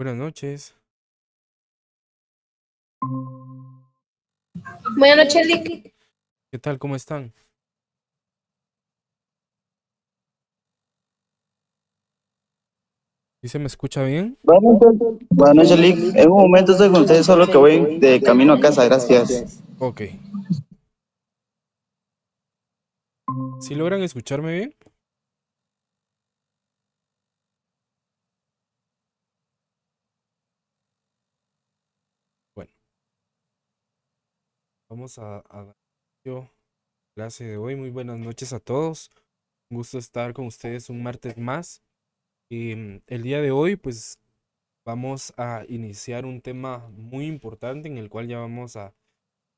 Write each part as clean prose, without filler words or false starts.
Buenas noches. Buenas noches, Lick. ¿Qué tal? ¿Cómo están? ¿Sí se me escucha bien? Buenas noches, Lick. En un momento estoy con ustedes, solo que voy de camino a casa, gracias. Ok. ¿Sí logran escucharme bien? Bueno, vamos a dar inicio a la clase de hoy. Muy buenas noches a todos. Un gusto estar con ustedes un martes más. El día de hoy, pues, vamos a iniciar un tema muy importante en el cual ya vamos a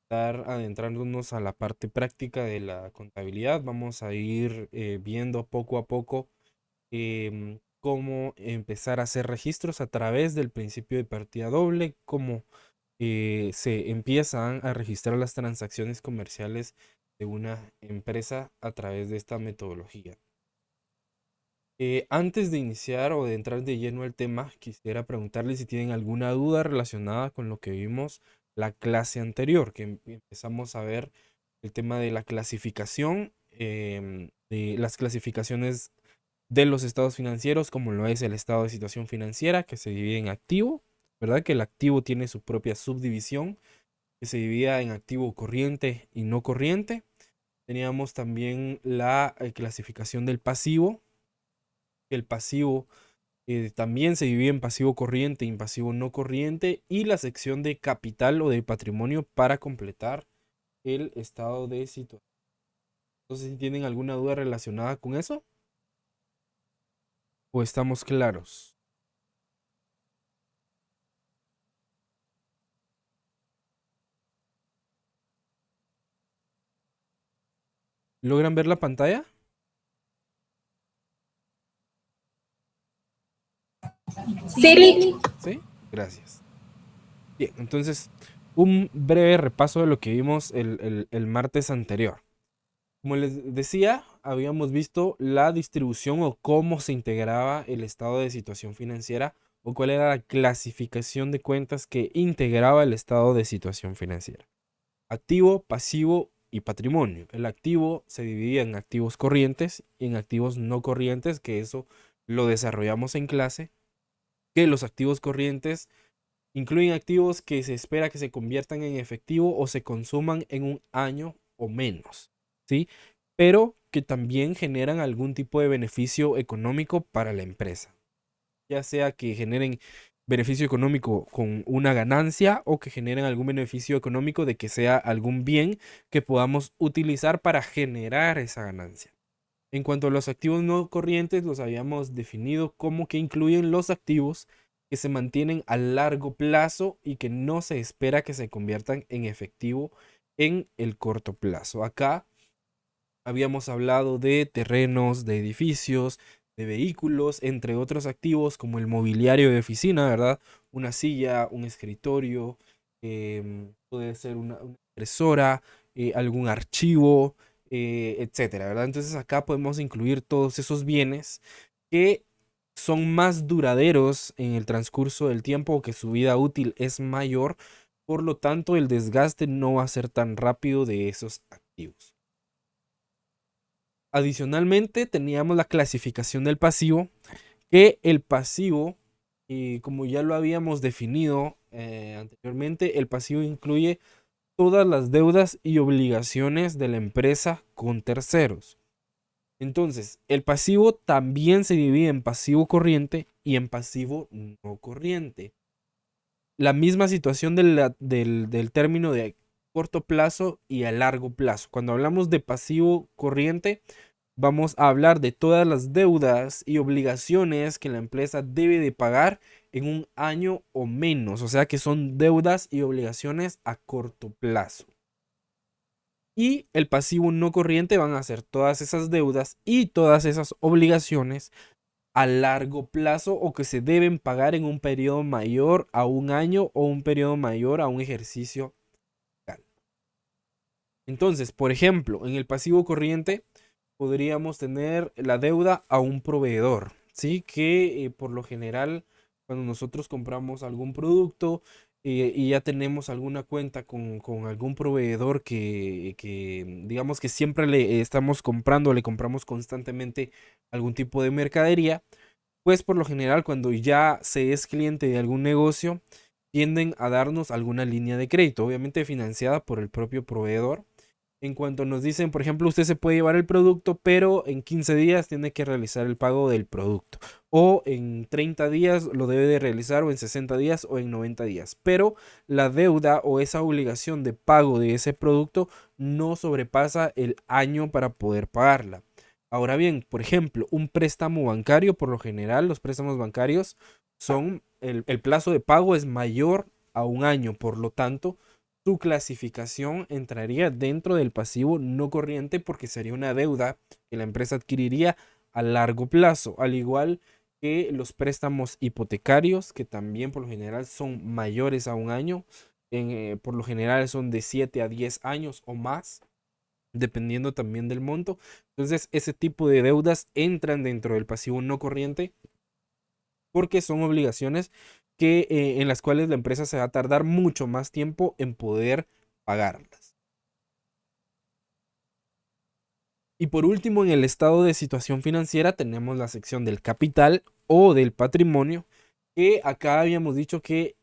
estar adentrándonos a la parte práctica de la contabilidad. Vamos a ir viendo poco a poco cómo empezar a hacer registros a través del principio de partida doble, cómo se empiezan a registrar las transacciones comerciales de una empresa a través de esta metodología. Antes de iniciar o de entrar de lleno al tema, quisiera preguntarles si tienen alguna duda relacionada con lo que vimos la clase anterior, que empezamos a ver el tema de la clasificación, de las clasificaciones de los estados financieros, como lo es el estado de situación financiera, que se divide en activo, ¿verdad? Que el activo tiene su propia subdivisión, que se divide en activo corriente y no corriente. Teníamos también la clasificación del pasivo, que el pasivo también se divide en pasivo corriente y en pasivo no corriente, y la sección de capital o de patrimonio para completar el estado de situación. Entonces, si tienen alguna duda relacionada con eso, o estamos claros. ¿Logran ver la pantalla? Sí, Lick. Sí, gracias. Bien, entonces, un breve repaso de lo que vimos el martes anterior. Como les decía, habíamos visto la distribución o cómo se integraba el estado de situación financiera o cuál era la clasificación de cuentas que integraba el estado de situación financiera. Activo, pasivo y patrimonio. El activo se dividía en activos corrientes y en activos no corrientes, que eso lo desarrollamos en clase, que los activos corrientes incluyen activos que se espera que se conviertan en efectivo o se consuman en un año o menos, ¿sí? Pero que también generan algún tipo de beneficio económico para la empresa, ya sea que generen beneficio económico con una ganancia o que generen algún beneficio económico de que sea algún bien que podamos utilizar para generar esa ganancia. En cuanto a los activos no corrientes, los habíamos definido como que incluyen los activos que se mantienen a largo plazo y que no se espera que se conviertan en efectivo en el corto plazo. Acá habíamos hablado de terrenos, de edificios, de vehículos, entre otros activos como el mobiliario de oficina, ¿verdad? Una silla, un escritorio, puede ser una impresora, algún archivo, etcétera, ¿verdad? Entonces acá podemos incluir todos esos bienes que son más duraderos en el transcurso del tiempo o que su vida útil es mayor, por lo tanto el desgaste no va a ser tan rápido de esos activos. Adicionalmente, teníamos la clasificación del pasivo, que el pasivo, y como ya lo habíamos definido anteriormente, el pasivo incluye todas las deudas y obligaciones de la empresa con terceros. Entonces, el pasivo también se divide en pasivo corriente y en pasivo no corriente. La misma situación del término de corto plazo y a largo plazo. Cuando hablamos de pasivo corriente, vamos a hablar de todas las deudas y obligaciones que la empresa debe de pagar en un año o menos, o sea que son deudas y obligaciones a corto plazo. Y el pasivo no corriente van a ser todas esas deudas y todas esas obligaciones a largo plazo o que se deben pagar en un periodo mayor a un año o un periodo mayor a un ejercicio fiscal. Entonces, por ejemplo, en el pasivo corriente podríamos tener la deuda a un proveedor, ¿sí? Que por lo general cuando nosotros compramos algún producto y ya tenemos alguna cuenta con algún proveedor digamos que siempre le estamos comprando, le compramos constantemente algún tipo de mercadería, pues por lo general cuando ya se es cliente de algún negocio, tienden a darnos alguna línea de crédito, obviamente financiada por el propio proveedor. En cuanto nos dicen, por ejemplo, usted se puede llevar el producto, pero en 15 días tiene que realizar el pago del producto. O en 30 días lo debe de realizar, o en 60 días, o en 90 días. Pero la deuda o esa obligación de pago de ese producto no sobrepasa el año para poder pagarla. Ahora bien, por ejemplo, un préstamo bancario, por lo general, los préstamos bancarios son, el plazo de pago es mayor a un año, por lo tanto, su clasificación entraría dentro del pasivo no corriente porque sería una deuda que la empresa adquiriría a largo plazo, al igual que los préstamos hipotecarios, que también por lo general son mayores a un año, por lo general son de 7 a 10 años o más, dependiendo también del monto. Entonces, ese tipo de deudas entran dentro del pasivo no corriente porque son obligaciones en las cuales la empresa se va a tardar mucho más tiempo en poder pagarlas. Y por último, en el estado de situación financiera tenemos la sección del capital o del patrimonio, que acá habíamos dicho que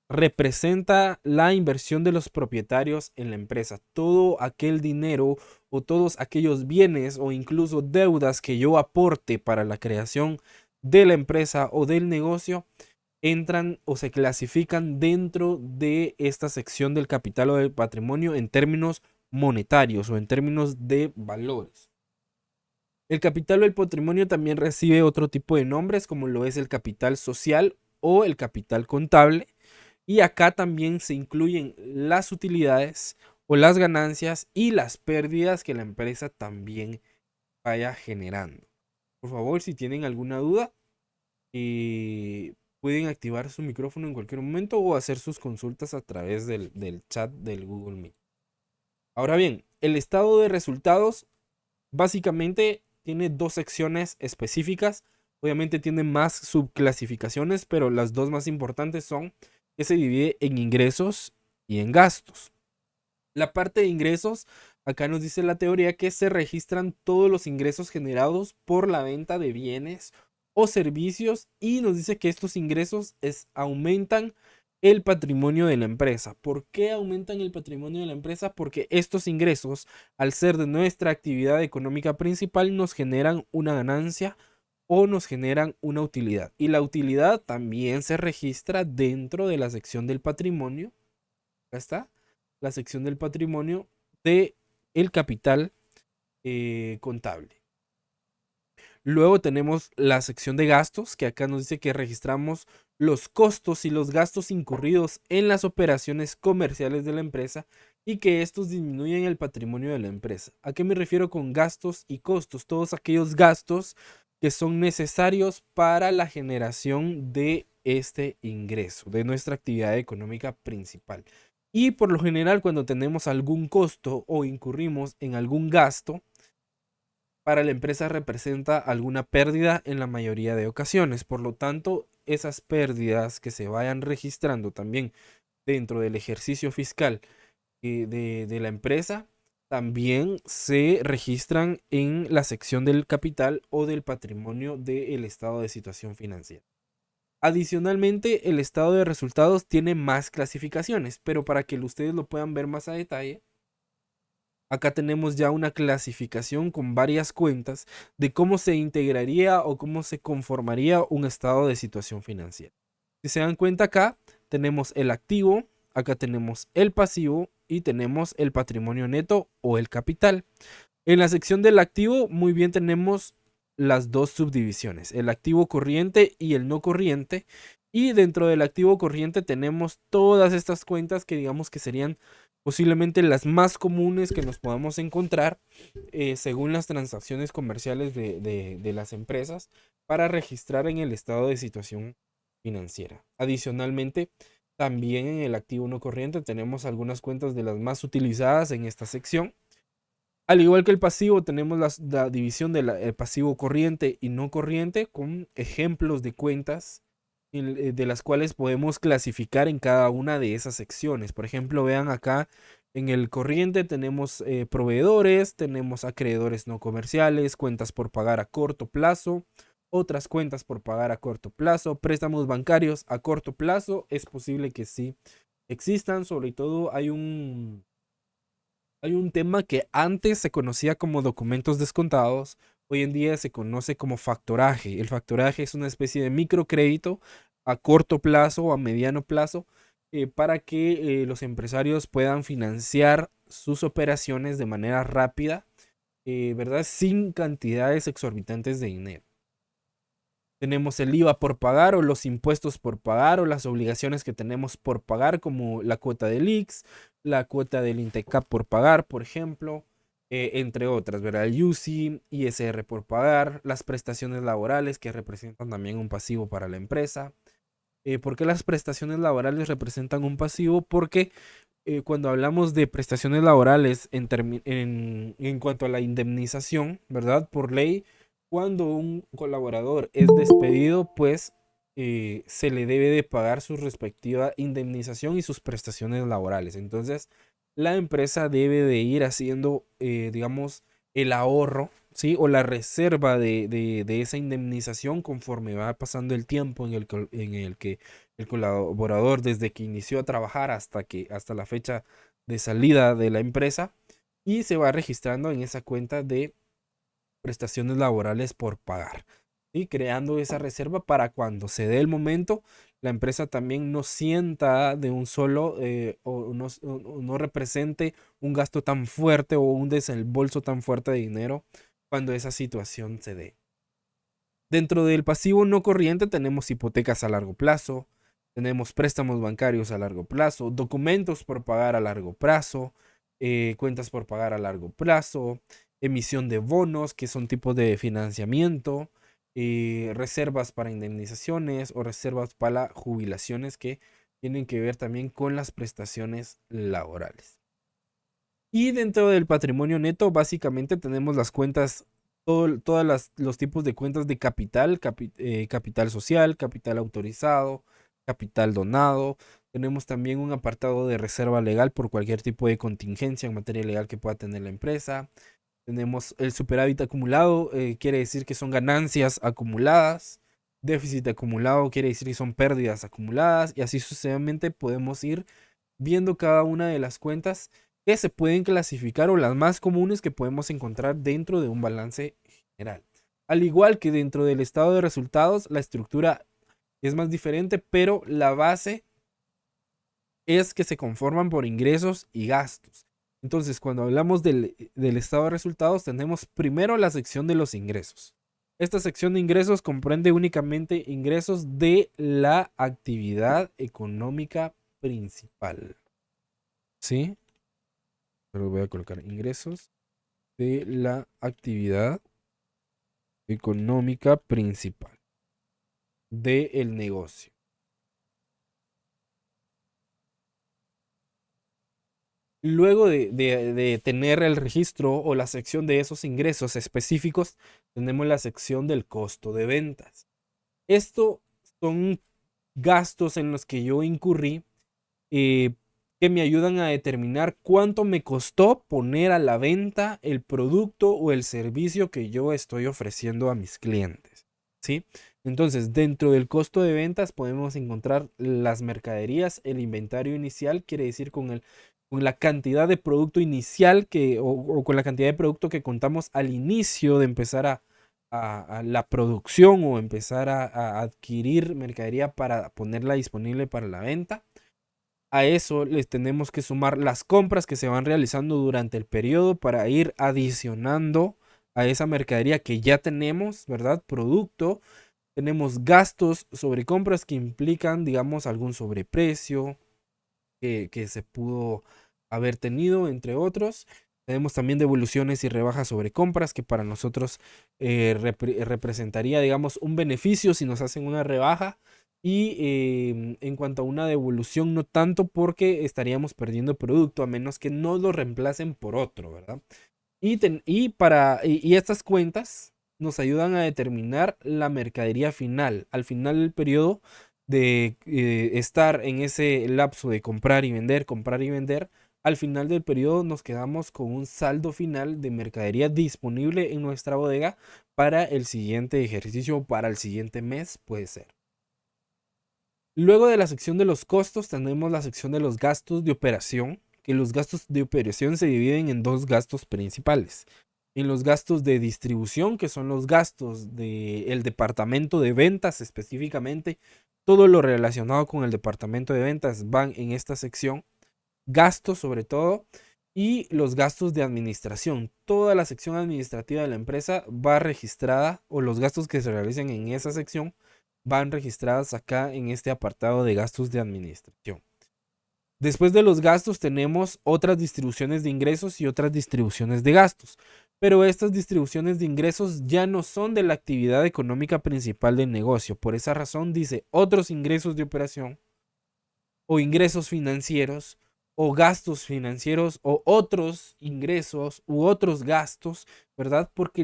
representa la inversión de los propietarios en la empresa. Todo aquel dinero o todos aquellos bienes o incluso deudas que yo aporte para la creación de la empresa o del negocio entran o se clasifican dentro de esta sección del capital o del patrimonio en términos monetarios o en términos de valores. El capital o el patrimonio también recibe otro tipo de nombres como lo es el capital social o el capital contable, y acá también se incluyen las utilidades o las ganancias y las pérdidas que la empresa también vaya generando. Por favor, si tienen alguna duda, pueden activar su micrófono en cualquier momento o hacer sus consultas a través del chat del Google Meet. Ahora bien, el estado de resultados básicamente tiene dos secciones específicas. Obviamente tiene más subclasificaciones, pero las dos más importantes son que se divide en ingresos y en gastos. La parte de ingresos, acá nos dice la teoría que se registran todos los ingresos generados por la venta de bienes o servicios, y nos dice que estos ingresos aumentan el patrimonio de la empresa. ¿Por qué aumentan el patrimonio de la empresa? Porque estos ingresos, al ser de nuestra actividad económica principal, nos generan una ganancia o nos generan una utilidad. Y la utilidad también se registra dentro de la sección del patrimonio. Acá está la sección del patrimonio de el capital contable. Luego tenemos la sección de gastos, que acá nos dice que registramos los costos y los gastos incurridos en las operaciones comerciales de la empresa y que estos disminuyen el patrimonio de la empresa. ¿A qué me refiero con gastos y costos? Todos aquellos gastos que son necesarios para la generación de este ingreso, de nuestra actividad económica principal. Y por lo general, cuando tenemos algún costo o incurrimos en algún gasto, para la empresa representa alguna pérdida en la mayoría de ocasiones. Por lo tanto, esas pérdidas que se vayan registrando también dentro del ejercicio fiscal de la empresa, también se registran en la sección del capital o del patrimonio del estado de situación financiera. Adicionalmente, el estado de resultados tiene más clasificaciones, pero para que ustedes lo puedan ver más a detalle, acá tenemos ya una clasificación con varias cuentas de cómo se integraría o cómo se conformaría un estado de situación financiera. Si se dan cuenta, acá tenemos el activo, acá tenemos el pasivo y tenemos el patrimonio neto o el capital. En la sección del activo, muy bien, tenemos las dos subdivisiones, el activo corriente y el no corriente. Y dentro del activo corriente tenemos todas estas cuentas que digamos que serían posiblemente las más comunes que nos podamos encontrar según las transacciones comerciales de las empresas para registrar en el estado de situación financiera. Adicionalmente, también en el activo no corriente tenemos algunas cuentas de las más utilizadas en esta sección. Al igual que el pasivo, tenemos la división del pasivo corriente y no corriente con ejemplos de cuentas de las cuales podemos clasificar en cada una de esas secciones. Por ejemplo, vean acá en el corriente tenemos proveedores, tenemos acreedores no comerciales, cuentas por pagar a corto plazo, otras cuentas por pagar a corto plazo, préstamos bancarios a corto plazo. Es posible que sí existan, sobre todo hay un tema que antes se conocía como documentos descontados, hoy en día se conoce como factoraje. El factoraje es una especie de microcrédito a corto plazo o a mediano plazo, para que los empresarios puedan financiar sus operaciones de manera rápida, ¿verdad? Sin cantidades exorbitantes de dinero. Tenemos el IVA por pagar o los impuestos por pagar o las obligaciones que tenemos por pagar, como la cuota del IX, la cuota del INTECAP por pagar, por ejemplo, entre otras, ¿verdad? El UCI, ISR por pagar, las prestaciones laborales que representan también un pasivo para la empresa. ¿Por qué las prestaciones laborales representan un pasivo? Porque cuando hablamos de prestaciones laborales en cuanto a la indemnización, ¿verdad? Por ley, cuando un colaborador es despedido, pues se le debe de pagar su respectiva indemnización y sus prestaciones laborales. Entonces, la empresa debe de ir haciendo, digamos, el ahorro, ¿sí? O la reserva de esa indemnización conforme va pasando el tiempo en el que el colaborador, desde que inició a trabajar hasta la fecha de salida de la empresa, y se va registrando en esa cuenta de prestaciones laborales por pagar, y creando esa reserva para cuando se dé el momento, la empresa también no sienta de un solo, o no represente un gasto tan fuerte o un desembolso tan fuerte de dinero cuando esa situación se dé. Dentro del pasivo no corriente tenemos hipotecas a largo plazo, tenemos préstamos bancarios a largo plazo, documentos por pagar a largo plazo, cuentas por pagar a largo plazo, emisión de bonos, que son tipos de financiamiento, reservas para indemnizaciones o reservas para jubilaciones, que tienen que ver también con las prestaciones laborales. Y dentro del patrimonio neto, básicamente tenemos las cuentas, todos los tipos de cuentas de capital, capital social, capital autorizado, capital donado. Tenemos también un apartado de reserva legal por cualquier tipo de contingencia en materia legal que pueda tener la empresa. Tenemos el superávit acumulado, quiere decir que son ganancias acumuladas. Déficit acumulado quiere decir que son pérdidas acumuladas. Y así sucesivamente podemos ir viendo cada una de las cuentas que se pueden clasificar, o las más comunes que podemos encontrar dentro de un balance general. Al igual que dentro del estado de resultados, la estructura es más diferente, pero la base es que se conforman por ingresos y gastos. Entonces, cuando hablamos del estado de resultados, tenemos primero la sección de los ingresos. Esta sección de ingresos comprende únicamente ingresos de la actividad económica principal. ¿Sí? Pero voy a colocar ingresos de la actividad económica principal del negocio. Luego de tener el registro o la sección de esos ingresos específicos, tenemos la sección del costo de ventas. Esto son gastos en los que yo incurrí, que me ayudan a determinar cuánto me costó poner a la venta el producto o el servicio que yo estoy ofreciendo a mis clientes, ¿sí? Entonces, dentro del costo de ventas podemos encontrar las mercaderías, el inventario inicial, quiere decir con la cantidad de producto inicial o con la cantidad de producto que contamos al inicio de empezar a la producción o empezar a adquirir mercadería para ponerla disponible para la venta. A eso les tenemos que sumar las compras que se van realizando durante el periodo para ir adicionando a esa mercadería que ya tenemos, ¿verdad? Producto. Tenemos gastos sobre compras que implican, digamos, algún sobreprecio que se pudo haber tenido, entre otros. Tenemos también devoluciones y rebajas sobre compras, que para nosotros representaría, digamos, un beneficio si nos hacen una rebaja. Y en cuanto a una devolución, no tanto, porque estaríamos perdiendo producto a menos que no lo reemplacen por otro, ¿verdad? Y estas cuentas nos ayudan a determinar la mercadería final. Al final del periodo estar en ese lapso de comprar y vender, al final del periodo nos quedamos con un saldo final de mercadería disponible en nuestra bodega para el siguiente ejercicio o para el siguiente mes, puede ser. Luego de la sección de los costos tenemos la sección de los gastos de operación, que los gastos de operación se dividen en dos gastos principales. En los gastos de distribución, que son los gastos del departamento de ventas específicamente, todo lo relacionado con el departamento de ventas van en esta sección, gastos sobre todo, y los gastos de administración. Toda la sección administrativa de la empresa va registrada, o los gastos que se realicen en esa sección van registradas acá en este apartado de gastos de administración. Después de los gastos tenemos otras distribuciones de ingresos y otras distribuciones de gastos, pero estas distribuciones de ingresos ya no son de la actividad económica principal del negocio. Por esa razón dice otros ingresos de operación o ingresos financieros o gastos financieros o otros ingresos u otros gastos, ¿verdad? Porque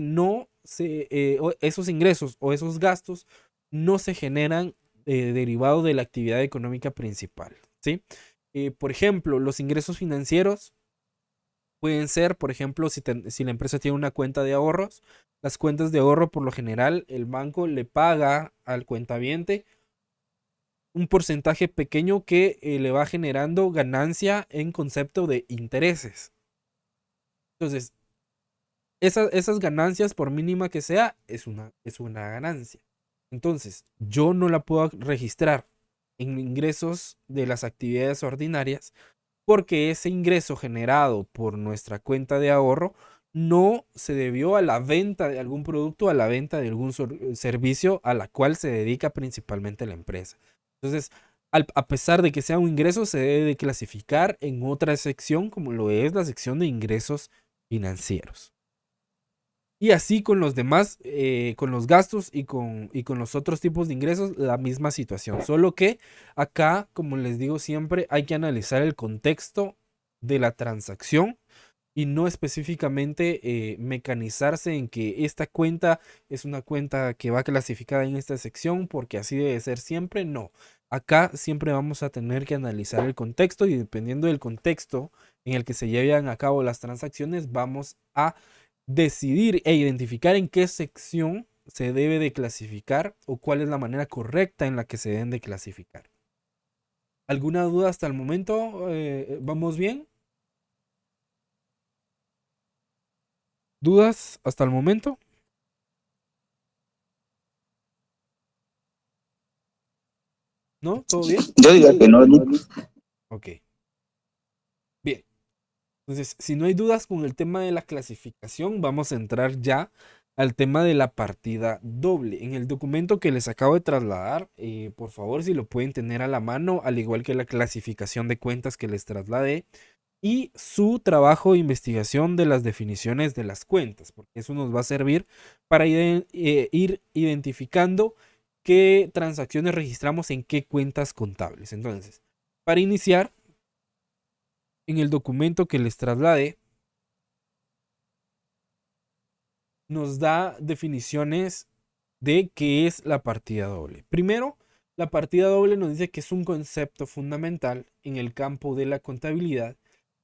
esos ingresos o esos gastos no se generan derivado de la actividad económica principal, ¿sí? Por ejemplo, los ingresos financieros pueden ser, por ejemplo, si la empresa tiene una cuenta de ahorros, las cuentas de ahorro por lo general el banco le paga al cuentaviente un porcentaje pequeño que le va generando ganancia en concepto de intereses. Entonces, esas ganancias, por mínima que sea, es una ganancia. Entonces, yo no la puedo registrar en ingresos de las actividades ordinarias porque ese ingreso generado por nuestra cuenta de ahorro no se debió a la venta de algún producto, a la venta de algún servicio a la cual se dedica principalmente la empresa. Entonces, a pesar de que sea un ingreso, se debe de clasificar en otra sección, como lo es la sección de ingresos financieros. Y así con los demás, con los gastos y con los otros tipos de ingresos, la misma situación. Solo que acá, como les digo siempre, hay que analizar el contexto de la transacción y no específicamente mecanizarse en que esta cuenta es una cuenta que va clasificada en esta sección porque así debe ser siempre. No, acá siempre vamos a tener que analizar el contexto y dependiendo del contexto en el que se llevan a cabo las transacciones, vamos a decidir e identificar en qué sección se debe de clasificar o cuál es la manera correcta en la que se deben de clasificar. ¿Alguna duda hasta el momento? ¿Vamos bien? ¿Dudas hasta el momento? ¿No? ¿Todo bien? Yo diría que no, Nick. Ok. Bien. Entonces, si no hay dudas con el tema de la clasificación, vamos a entrar ya al tema de la partida doble. En el documento que les acabo de trasladar, por favor, si lo pueden tener a la mano, al igual que la clasificación de cuentas que les trasladé, y su trabajo de investigación de las definiciones de las cuentas, porque eso nos va a servir para ir identificando qué transacciones registramos en qué cuentas contables. Entonces, para iniciar, en el documento que les trasladé, nos da definiciones de qué es la partida doble. Primero, la partida doble nos dice que es un concepto fundamental en el campo de la contabilidad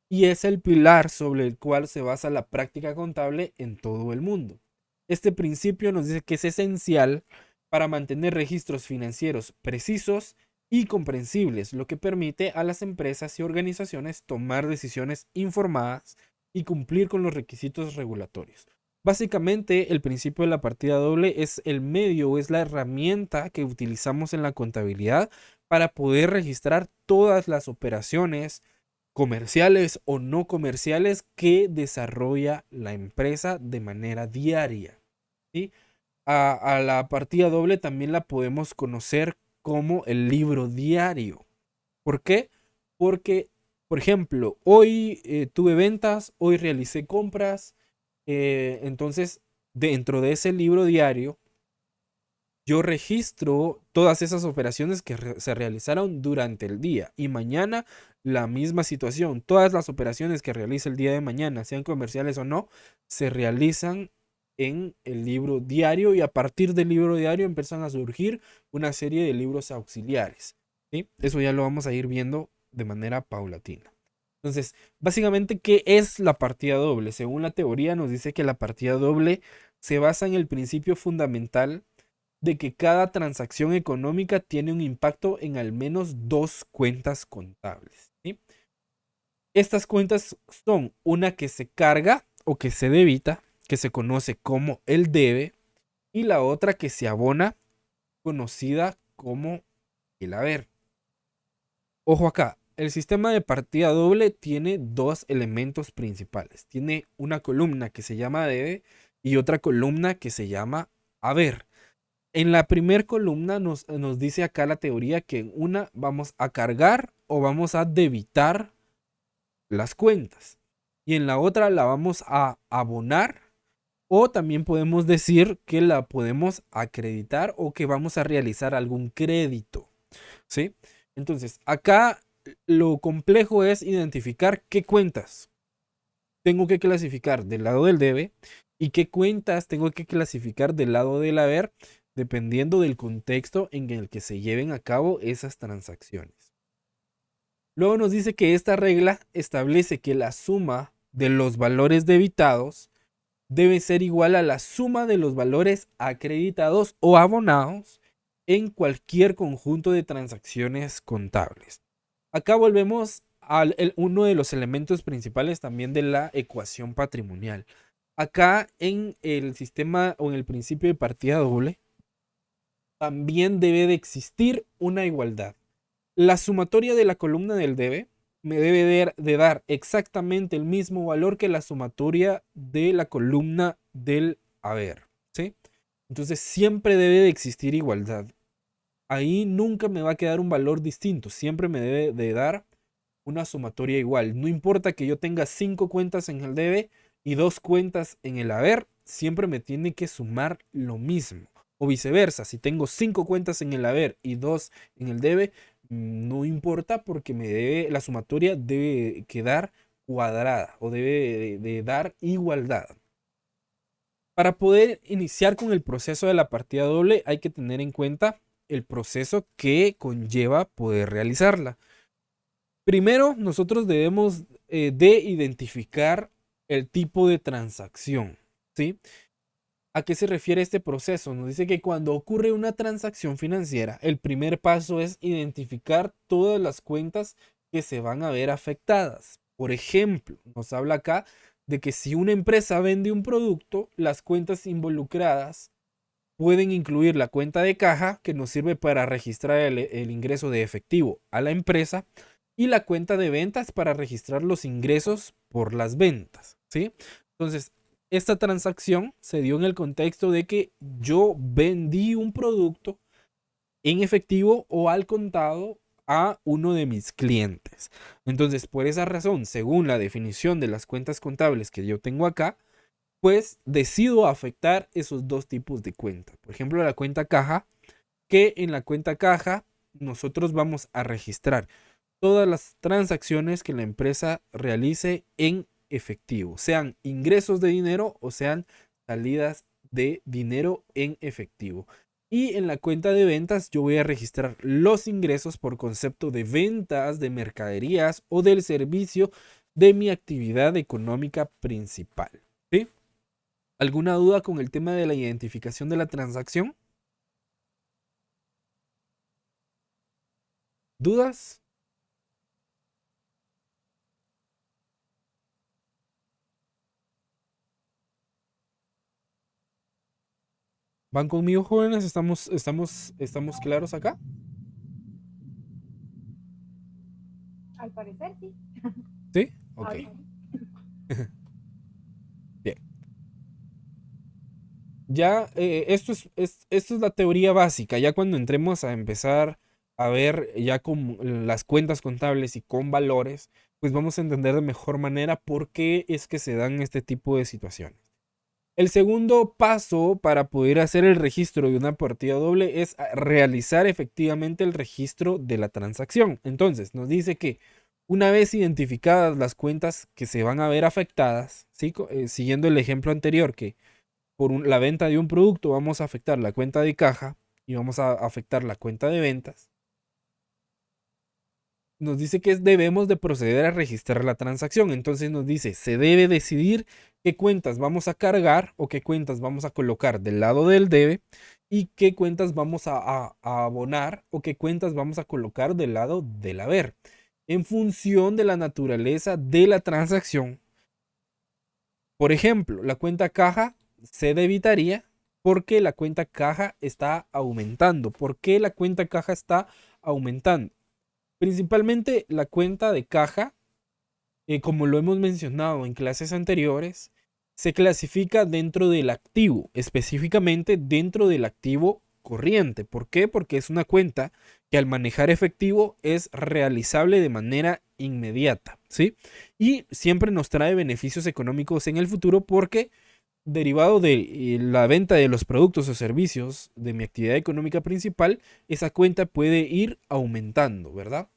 y es el pilar sobre el cual se basa la práctica contable en todo el mundo. Este principio nos dice que es esencial para mantener registros financieros precisos y comprensibles, lo que permite a las empresas y organizaciones tomar decisiones informadas y cumplir con los requisitos regulatorios. Básicamente, el principio de la partida doble es el medio o es la herramienta que utilizamos en la contabilidad para poder registrar todas las operaciones comerciales o no comerciales que desarrolla la empresa de manera diaria, ¿sí? A la partida doble también la podemos conocer como el libro diario. ¿Por qué? Porque, por ejemplo, hoy tuve ventas, hoy realicé compras, entonces dentro de ese libro diario yo registro todas esas operaciones que se realizaron durante el día y mañana la misma situación. Todas las operaciones que realice el día de mañana, sean comerciales o no, se realizan en el libro diario y a partir del libro diario empiezan a surgir una serie de libros auxiliares, ¿sí? Eso ya lo vamos a ir viendo de manera paulatina. Entonces, básicamente, ¿qué es la partida doble? Según la teoría nos dice que la partida doble se basa en el principio fundamental de que cada transacción económica tiene un impacto en al menos dos cuentas contables, ¿sí? Estas cuentas son una que se carga o que se debita, que se conoce como el debe, y la otra que se abona, conocida como el haber. Ojo acá, el sistema de partida doble tiene dos elementos principales. Tiene una columna que se llama debe y otra columna que se llama haber. En la primera columna nos dice acá la teoría que en una vamos a cargar o vamos a debitar las cuentas y en la otra la vamos a abonar, o también podemos decir que la podemos acreditar o que vamos a realizar algún crédito, ¿sí? Entonces, acá lo complejo es identificar qué cuentas tengo que clasificar del lado del debe y qué cuentas tengo que clasificar del lado del haber, dependiendo del contexto en el que se lleven a cabo esas transacciones. Luego nos dice que esta regla establece que la suma de los valores debitados debe ser igual a la suma de los valores acreditados o abonados en cualquier conjunto de transacciones contables. Acá volvemos a uno de los elementos principales también de la ecuación patrimonial. Acá en el sistema o en el principio de partida doble también debe de existir una igualdad. La sumatoria de la columna del debe me debe de dar exactamente el mismo valor que la sumatoria de la columna del haber, ¿sí? Entonces siempre debe de existir igualdad. Ahí nunca me va a quedar un valor distinto, siempre me debe de dar una sumatoria igual. No importa que yo tenga 5 cuentas en el debe y 2 cuentas en el haber, siempre me tiene que sumar lo mismo. O viceversa, si tengo 5 cuentas en el haber y 2 en el debe, no importa porque la sumatoria debe quedar cuadrada o debe de dar igualdad. Para poder iniciar con el proceso de la partida doble hay que tener en cuenta el proceso que conlleva poder realizarla. Primero, nosotros debemos de identificar el tipo de transacción, ¿sí? ¿A qué se refiere este proceso? Nos dice que cuando ocurre una transacción financiera, el primer paso es identificar todas las cuentas que se van a ver afectadas. Por ejemplo, nos habla acá de que si una empresa vende un producto, las cuentas involucradas pueden incluir la cuenta de caja, que nos sirve para registrar el ingreso de efectivo a la empresa, y la cuenta de ventas para registrar los ingresos por las ventas, ¿sí? Entonces, esta transacción se dio en el contexto de que yo vendí un producto en efectivo o al contado a uno de mis clientes. Entonces, por esa razón, según la definición de las cuentas contables que yo tengo acá, pues decido afectar esos dos tipos de cuentas. Por ejemplo, la cuenta caja, que en la cuenta caja nosotros vamos a registrar todas las transacciones que la empresa realice en efectivo, sean ingresos de dinero o sean salidas de dinero en efectivo. Y en la cuenta de ventas yo voy a registrar los ingresos por concepto de ventas de mercaderías o del servicio de mi actividad económica principal, ¿sí? ¿Alguna duda con el tema de la identificación de la transacción? ¿Dudas? ¿Van conmigo, jóvenes? ¿Estamos claros acá? Al parecer sí. ¿Sí? Ok. Ahorita. Bien. Ya, esto es la teoría básica. Ya cuando entremos a empezar a ver ya con las cuentas contables y con valores, pues vamos a entender de mejor manera por qué es que se dan este tipo de situaciones. El segundo paso para poder hacer el registro de una partida doble es realizar efectivamente el registro de la transacción. Entonces, nos dice que una vez identificadas las cuentas que se van a ver afectadas, ¿sí? Siguiendo el ejemplo anterior, que la venta de un producto vamos a afectar la cuenta de caja y vamos a afectar la cuenta de ventas, nos dice que debemos de proceder a registrar la transacción. Entonces nos dice, se debe decidir qué cuentas vamos a cargar o qué cuentas vamos a colocar del lado del debe y qué cuentas vamos a abonar o qué cuentas vamos a colocar del lado del haber, en función de la naturaleza de la transacción. Por ejemplo, la cuenta caja se debitaría porque la cuenta caja está aumentando. ¿Por qué la cuenta caja está aumentando? Principalmente la cuenta de caja, como lo hemos mencionado en clases anteriores, se clasifica dentro del activo, específicamente dentro del activo corriente. ¿Por qué? Porque es una cuenta que al manejar efectivo es realizable de manera inmediata, ¿sí? Y siempre nos trae beneficios económicos en el futuro porque derivado de la venta de los productos o servicios de mi actividad económica principal, esa cuenta puede ir aumentando, ¿verdad?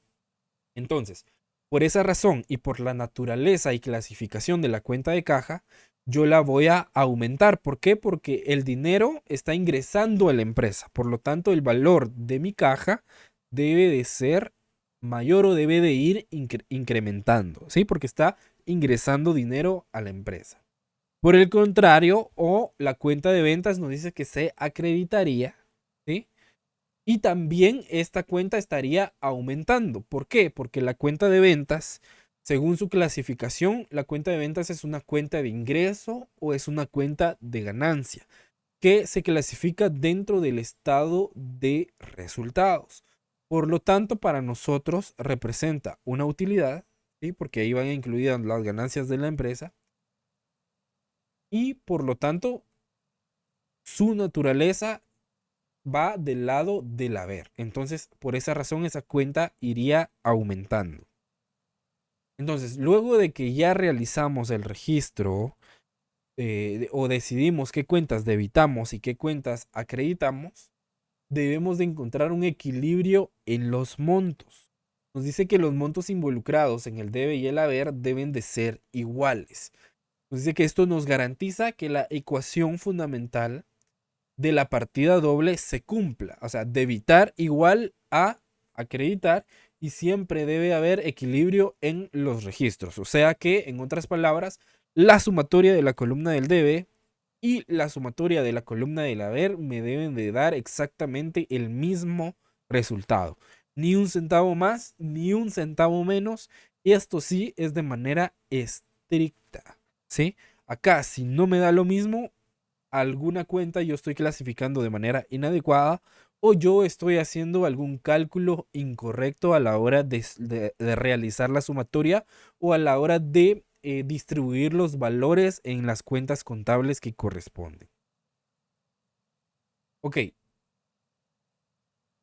Entonces, por esa razón y por la naturaleza y clasificación de la cuenta de caja, yo la voy a aumentar. ¿Por qué? Porque el dinero está ingresando a la empresa. Por lo tanto, el valor de mi caja debe de ser mayor o debe de ir incrementando, ¿sí? Porque está ingresando dinero a la empresa. Por el contrario, o la cuenta de ventas nos dice que se acreditaría, ¿sí? Y también esta cuenta estaría aumentando. ¿Por qué? Porque la cuenta de ventas, según su clasificación, la cuenta de ventas es una cuenta de ingreso o es una cuenta de ganancia que se clasifica dentro del estado de resultados. Por lo tanto, para nosotros representa una utilidad, ¿sí? Porque ahí van incluidas las ganancias de la empresa y por lo tanto su naturaleza va del lado del haber. Entonces, por esa razón, esa cuenta iría aumentando. Entonces, luego de que ya realizamos el registro o decidimos qué cuentas debitamos y qué cuentas acreditamos, debemos de encontrar un equilibrio en los montos. Nos dice que los montos involucrados en el debe y el haber deben de ser iguales. Nos dice que esto nos garantiza que la ecuación fundamental de la partida doble se cumpla. O sea, debitar igual a acreditar y siempre debe haber equilibrio en los registros. O sea que, en otras palabras, la sumatoria de la columna del debe y la sumatoria de la columna del haber me deben de dar exactamente el mismo resultado. Ni un centavo más, ni un centavo menos. Y esto sí es de manera estricta, ¿sí? Acá, si no me da lo mismo, alguna cuenta yo estoy clasificando de manera inadecuada o yo estoy haciendo algún cálculo incorrecto a la hora de realizar la sumatoria o a la hora de distribuir los valores en las cuentas contables que corresponden. Ok.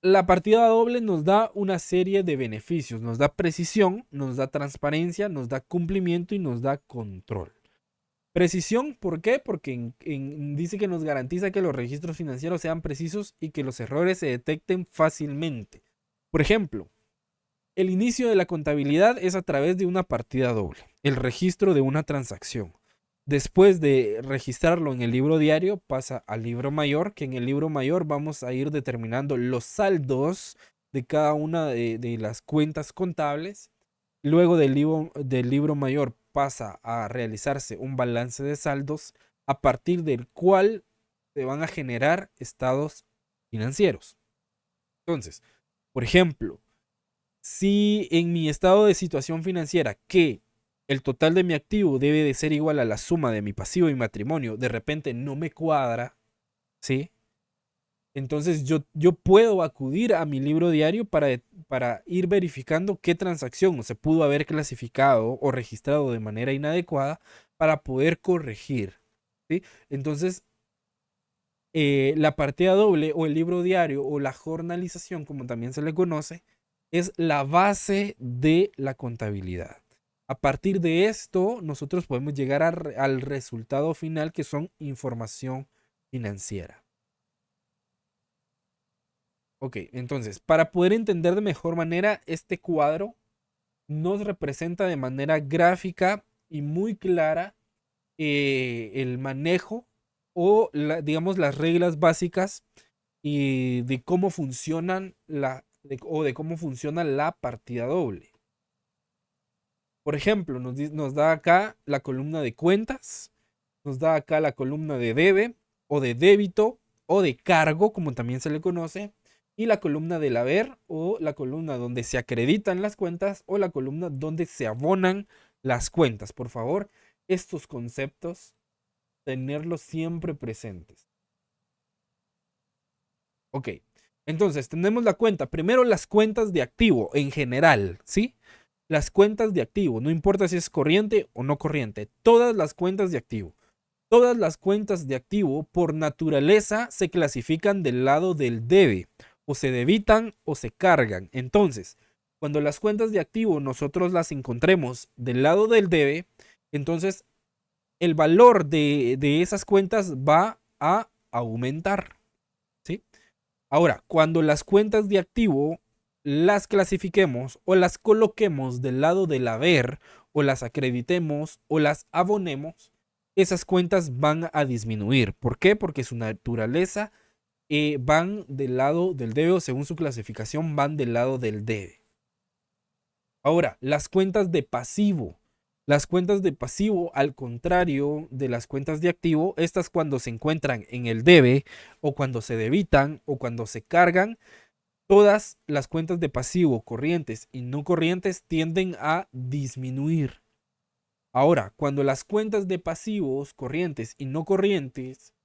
La partida doble nos da una serie de beneficios. Nos da precisión, nos da transparencia, nos da cumplimiento y nos da control. Precisión, ¿por qué? Porque dice que nos garantiza que los registros financieros sean precisos y que los errores se detecten fácilmente. Por ejemplo, el inicio de la contabilidad es a través de una partida doble, el registro de una transacción. Después de registrarlo en el libro diario, pasa al libro mayor, que en el libro mayor vamos a ir determinando los saldos de cada una de las cuentas contables. Luego del libro mayor pasa a realizarse un balance de saldos a partir del cual se van a generar estados financieros. Entonces, por ejemplo, si en mi estado de situación financiera que el total de mi activo debe de ser igual a la suma de mi pasivo y patrimonio, de repente no me cuadra, ¿sí? Entonces yo puedo acudir a mi libro diario para ir verificando qué transacción se pudo haber clasificado o registrado de manera inadecuada para poder corregir, ¿sí? Entonces, la partida doble o el libro diario o la jornalización, como también se le conoce, es la base de la contabilidad. A partir de esto, nosotros podemos llegar al resultado final, que son información financiera. Ok, entonces, para poder entender de mejor manera este cuadro, nos representa de manera gráfica y muy clara el manejo o digamos las reglas básicas y de cómo funcionan o de cómo funciona la partida doble. Por ejemplo, nos da acá la columna de cuentas, nos da acá la columna de debe o de débito o de cargo, como también se le conoce, y la columna del haber o la columna donde se acreditan las cuentas o la columna donde se abonan las cuentas. Por favor, estos conceptos, tenerlos siempre presentes. Ok, entonces tenemos la cuenta. Primero las cuentas de activo en general, ¿sí? Las cuentas de activo, no importa si es corriente o no corriente, todas las cuentas de activo. Todas las cuentas de activo por naturaleza se clasifican del lado del debe, o se debitan o se cargan. Entonces, cuando las cuentas de activo nosotros las encontremos del lado del debe, entonces el valor de esas cuentas va a aumentar, ¿sí? Ahora, cuando las cuentas de activo las clasifiquemos o las coloquemos del lado del haber o las acreditemos o las abonemos, esas cuentas van a disminuir. ¿Por qué? Porque su naturaleza van del lado del debe o según su clasificación van del lado del debe. Ahora, las cuentas de pasivo. Las cuentas de pasivo, al contrario de las cuentas de activo, estas cuando se encuentran en el debe o cuando se debitan o cuando se cargan, todas las cuentas de pasivo, corrientes y no corrientes, tienden a disminuir. Ahora, cuando las cuentas de pasivos, corrientes y no corrientes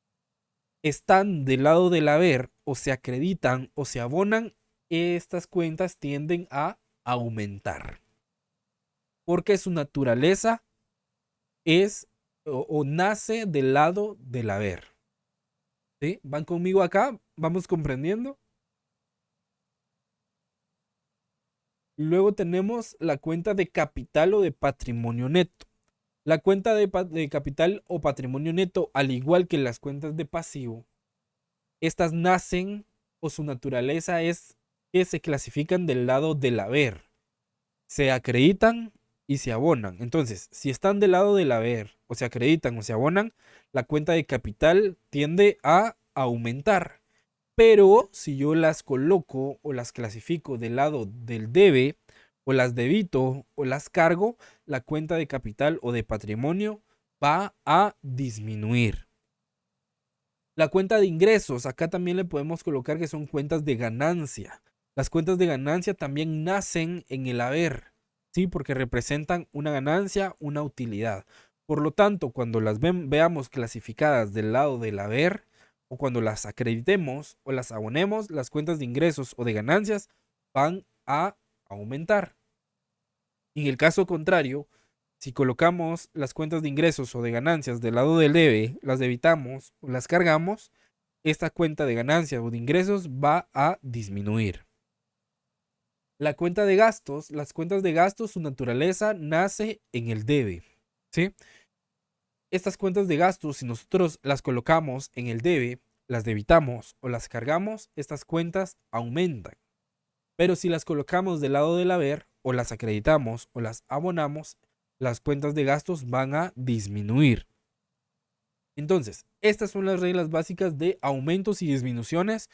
están del lado del haber o se acreditan o se abonan, estas cuentas tienden a aumentar. Porque su naturaleza es o nace del lado del haber. ¿Sí? ¿Van conmigo acá? ¿Vamos comprendiendo? Luego tenemos la cuenta de capital o de patrimonio neto. La cuenta de capital o patrimonio neto, al igual que las cuentas de pasivo, estas nacen o su naturaleza es que se clasifican del lado del haber. Se acreditan y se abonan. Entonces, si están del lado del haber o se acreditan o se abonan, la cuenta de capital tiende a aumentar. Pero si yo las coloco o las clasifico del lado del debe o las debito o las cargo, la cuenta de capital o de patrimonio va a disminuir. La cuenta de ingresos, acá también le podemos colocar que son cuentas de ganancia. Las cuentas de ganancia también nacen en el haber, ¿sí? Porque representan una ganancia, una utilidad. Por lo tanto, cuando las veamos clasificadas del lado del haber, o cuando las acreditemos o las abonemos, las cuentas de ingresos o de ganancias van a aumentar. En el caso contrario, si colocamos las cuentas de ingresos o de ganancias del lado del debe, las debitamos o las cargamos, esta cuenta de ganancias o de ingresos va a disminuir. La cuenta de gastos, las cuentas de gastos, su naturaleza nace en el debe, ¿sí? Estas cuentas de gastos, si nosotros las colocamos en el debe, las debitamos o las cargamos, estas cuentas aumentan. Pero si las colocamos del lado del haber, o las acreditamos o las abonamos, las cuentas de gastos van a disminuir. Entonces, estas son las reglas básicas de aumentos y disminuciones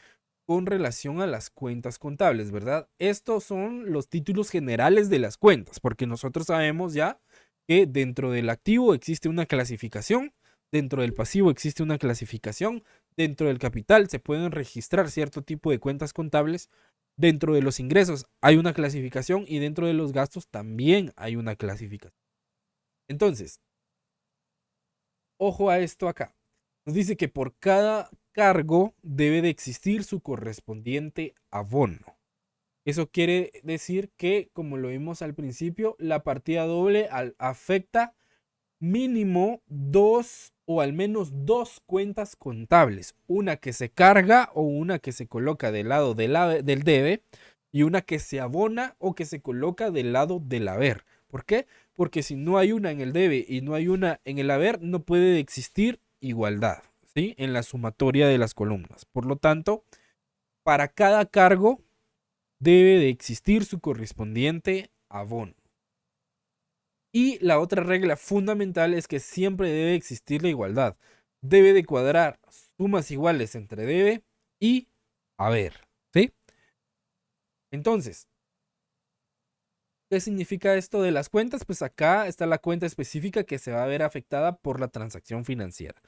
con relación a las cuentas contables, ¿verdad? Estos son los títulos generales de las cuentas, porque nosotros sabemos ya que dentro del activo existe una clasificación, dentro del pasivo existe una clasificación, dentro del capital se pueden registrar cierto tipo de cuentas contables, dentro de los ingresos hay una clasificación y dentro de los gastos también hay una clasificación. Entonces, ojo a esto acá. Nos dice que por cada cargo debe de existir su correspondiente abono. Eso quiere decir que, como lo vimos al principio, la partida doble afecta mínimo dos o al menos dos cuentas contables. Una que se carga o una que se coloca del lado del debe y una que se abona o que se coloca del lado del haber. ¿Por qué? Porque si no hay una en el debe y no hay una en el haber, no puede existir igualdad, ¿sí? En la sumatoria de las columnas. Por lo tanto, para cada cargo debe de existir su correspondiente abono. Y la otra regla fundamental es que siempre debe existir la igualdad. debe de cuadrar sumas iguales entre debe y haber, ¿sí? Entonces, ¿qué significa esto de las cuentas? Pues acá está la cuenta específica que se va a ver afectada por la transacción financiera.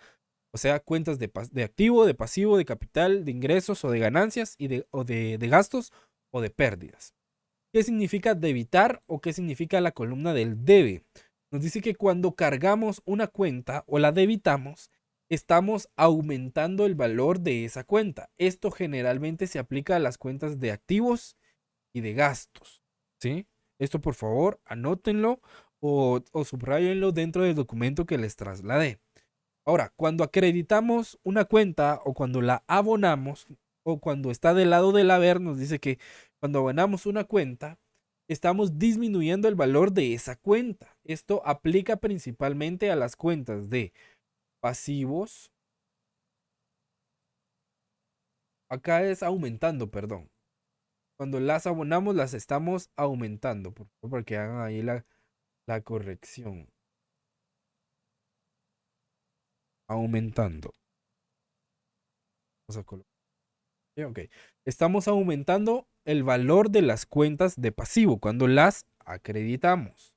O sea, cuentas de activo, de pasivo, de capital, de ingresos o de ganancias o de gastos o de pérdidas. ¿Qué significa debitar o qué significa la columna del debe? Nos dice que cuando cargamos una cuenta o la debitamos, estamos aumentando el valor de esa cuenta. Esto generalmente se aplica a las cuentas de activos y de gastos, ¿sí? Esto por favor anótenlo o subrayenlo dentro del documento que les trasladé. Ahora, cuando acreditamos una cuenta o cuando la abonamos o cuando está del lado del haber, nos dice que cuando abonamos una cuenta, estamos disminuyendo el valor de esa cuenta. Esto aplica principalmente a las cuentas de pasivos. Acá es aumentando, perdón. Cuando las abonamos, las estamos aumentando. Por favor, para que hagan ahí la corrección. Aumentando. Vamos a colocar. Ok. Estamos aumentando el valor de las cuentas de pasivo cuando las acreditamos.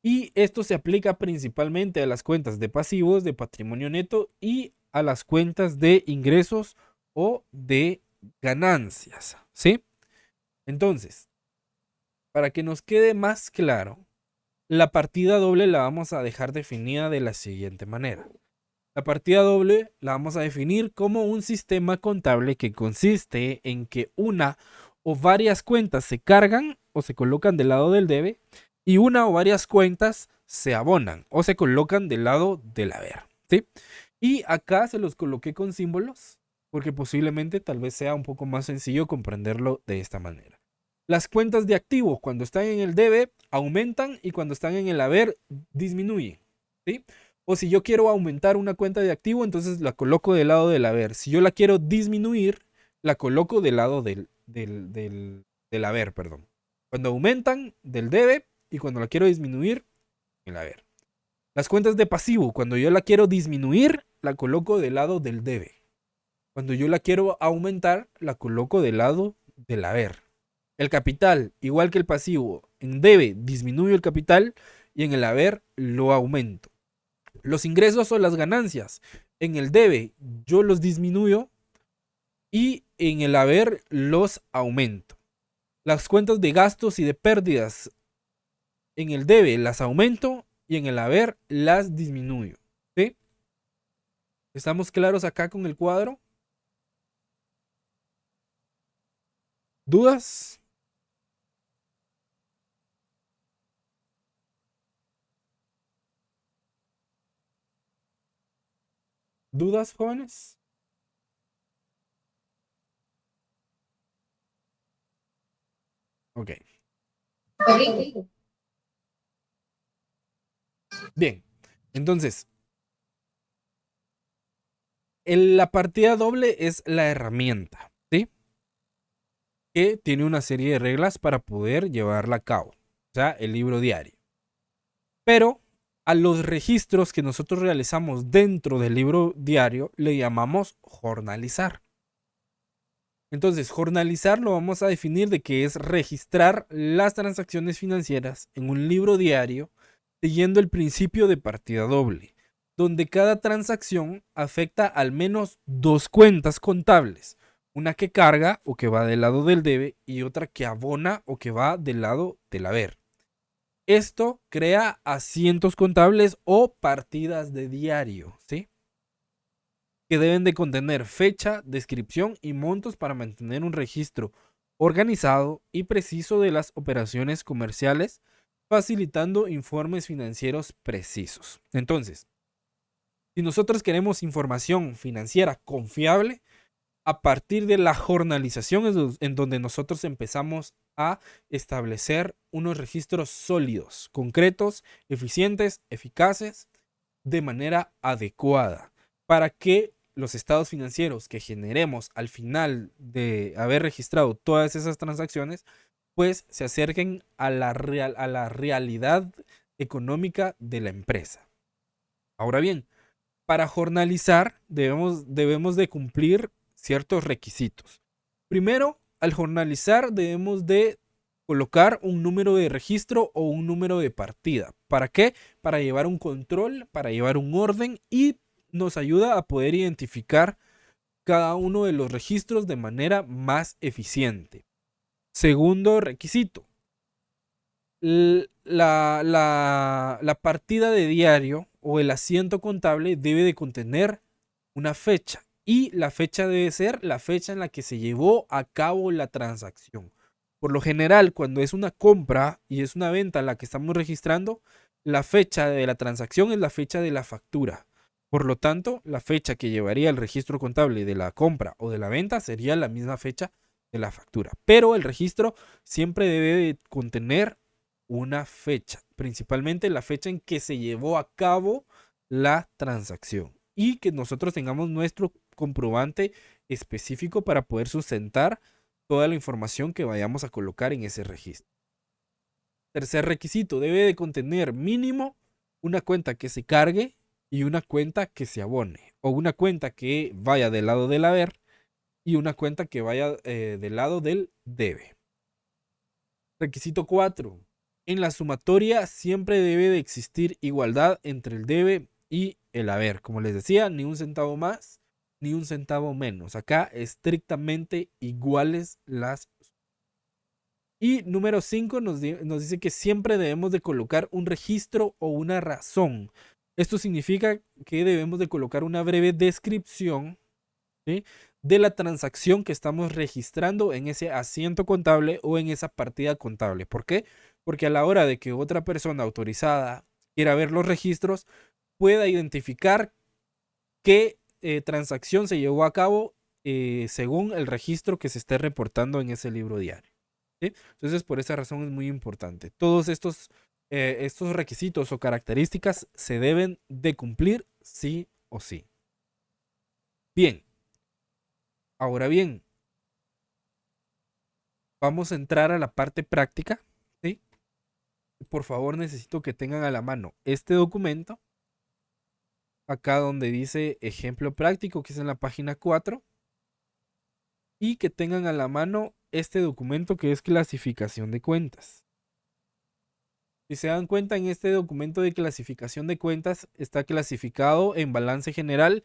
Y esto se aplica principalmente a las cuentas de pasivos, de patrimonio neto y a las cuentas de ingresos o de ganancias, ¿sí? Entonces, para que nos quede más claro, la partida doble la vamos a dejar definida de la siguiente manera. La partida doble la vamos a definir como un sistema contable que consiste en que una o varias cuentas se cargan o se colocan del lado del debe y una o varias cuentas se abonan o se colocan del lado del haber, ¿sí? Y acá se los coloqué con símbolos porque posiblemente tal vez sea un poco más sencillo comprenderlo de esta manera. Las cuentas de activos cuando están en el debe aumentan y cuando están en el haber disminuyen, ¿sí? O si yo quiero aumentar una cuenta de activo, entonces la coloco del lado del haber. Si yo la quiero disminuir, la coloco del lado del haber, perdón. Cuando aumentan, del debe, y cuando la quiero disminuir, el haber. Las cuentas de pasivo, cuando yo la quiero disminuir, la coloco del lado del debe. Cuando yo la quiero aumentar, la coloco del lado del haber. El capital, igual que el pasivo, en debe disminuyo el capital y en el haber lo aumento. Los ingresos o las ganancias, en el debe yo los disminuyo y en el haber los aumento. Las cuentas de gastos y de pérdidas, en el debe las aumento y en el haber las disminuyo, ¿sí? ¿Estamos claros acá con el cuadro? ¿Dudas? ¿Dudas, jóvenes? Ok. Bien. Entonces, la partida doble es la herramienta, ¿sí? Que tiene una serie de reglas para poder llevarla a cabo. O sea, el libro diario. Pero a los registros que nosotros realizamos dentro del libro diario le llamamos jornalizar. Entonces, jornalizar lo vamos a definir de que es registrar las transacciones financieras en un libro diario siguiendo el principio de partida doble, donde cada transacción afecta al menos dos cuentas contables, una que carga o que va del lado del debe y otra que abona o que va del lado del haber. Esto crea asientos contables o partidas de diario, ¿sí? Que deben de contener fecha, descripción y montos para mantener un registro organizado y preciso de las operaciones comerciales, facilitando informes financieros precisos. Entonces, si nosotros queremos información financiera confiable, a partir de la jornalización es en donde nosotros empezamos a establecer unos registros sólidos, concretos, eficientes, eficaces, de manera adecuada, para que los estados financieros que generemos al final de haber registrado todas esas transacciones, pues se acerquen a la realidad económica de la empresa. Ahora bien, Para jornalizar debemos de cumplir ciertos requisitos. Primero, al jornalizar debemos de colocar un número de registro o un número de partida. ¿Para qué? Para llevar un control, para llevar un orden y nos ayuda a poder identificar cada uno de los registros de manera más eficiente. Segundo requisito. La partida de diario o el asiento contable debe de contener una fecha y la fecha debe ser la fecha en la que se llevó a cabo la transacción. Por lo general, cuando es una compra y es una venta la que estamos registrando, la fecha de la transacción es la fecha de la factura. Por lo tanto, la fecha que llevaría el registro contable de la compra o de la venta sería la misma fecha de la factura. Pero el registro siempre debe de contener una fecha, principalmente la fecha en que se llevó a cabo la transacción y que nosotros tengamos nuestro comprobante específico para poder sustentar toda la información que vayamos a colocar en ese registro. Tercer requisito, debe de contener mínimo una cuenta que se cargue y una cuenta que se abone, o una cuenta que vaya del lado del haber y una cuenta que vaya del lado del debe. Requisito 4. En la sumatoria siempre debe de existir igualdad entre el debe y el haber. Como les decía, ni un centavo más ni un centavo menos. Acá estrictamente iguales las. Y número 5 nos dice que siempre debemos de colocar un registro o una razón. Esto significa que debemos de colocar una breve descripción, ¿sí?, de la transacción que estamos registrando en ese asiento contable o en esa partida contable. ¿Por qué? Porque a la hora de que otra persona autorizada quiera ver los registros, pueda identificar qué transacción se llevó a cabo según el registro que se esté reportando en ese libro diario, ¿sí? Entonces, por esa razón es muy importante. Todos estos requisitos o características se deben de cumplir sí o sí. Bien. Ahora bien, vamos a entrar a la parte práctica, ¿sí? Por favor, necesito que tengan a la mano este documento, acá donde dice ejemplo práctico, que es en la página 4, y que tengan a la mano este documento que es clasificación de cuentas. Si se dan cuenta, en este documento de clasificación de cuentas está clasificado en balance general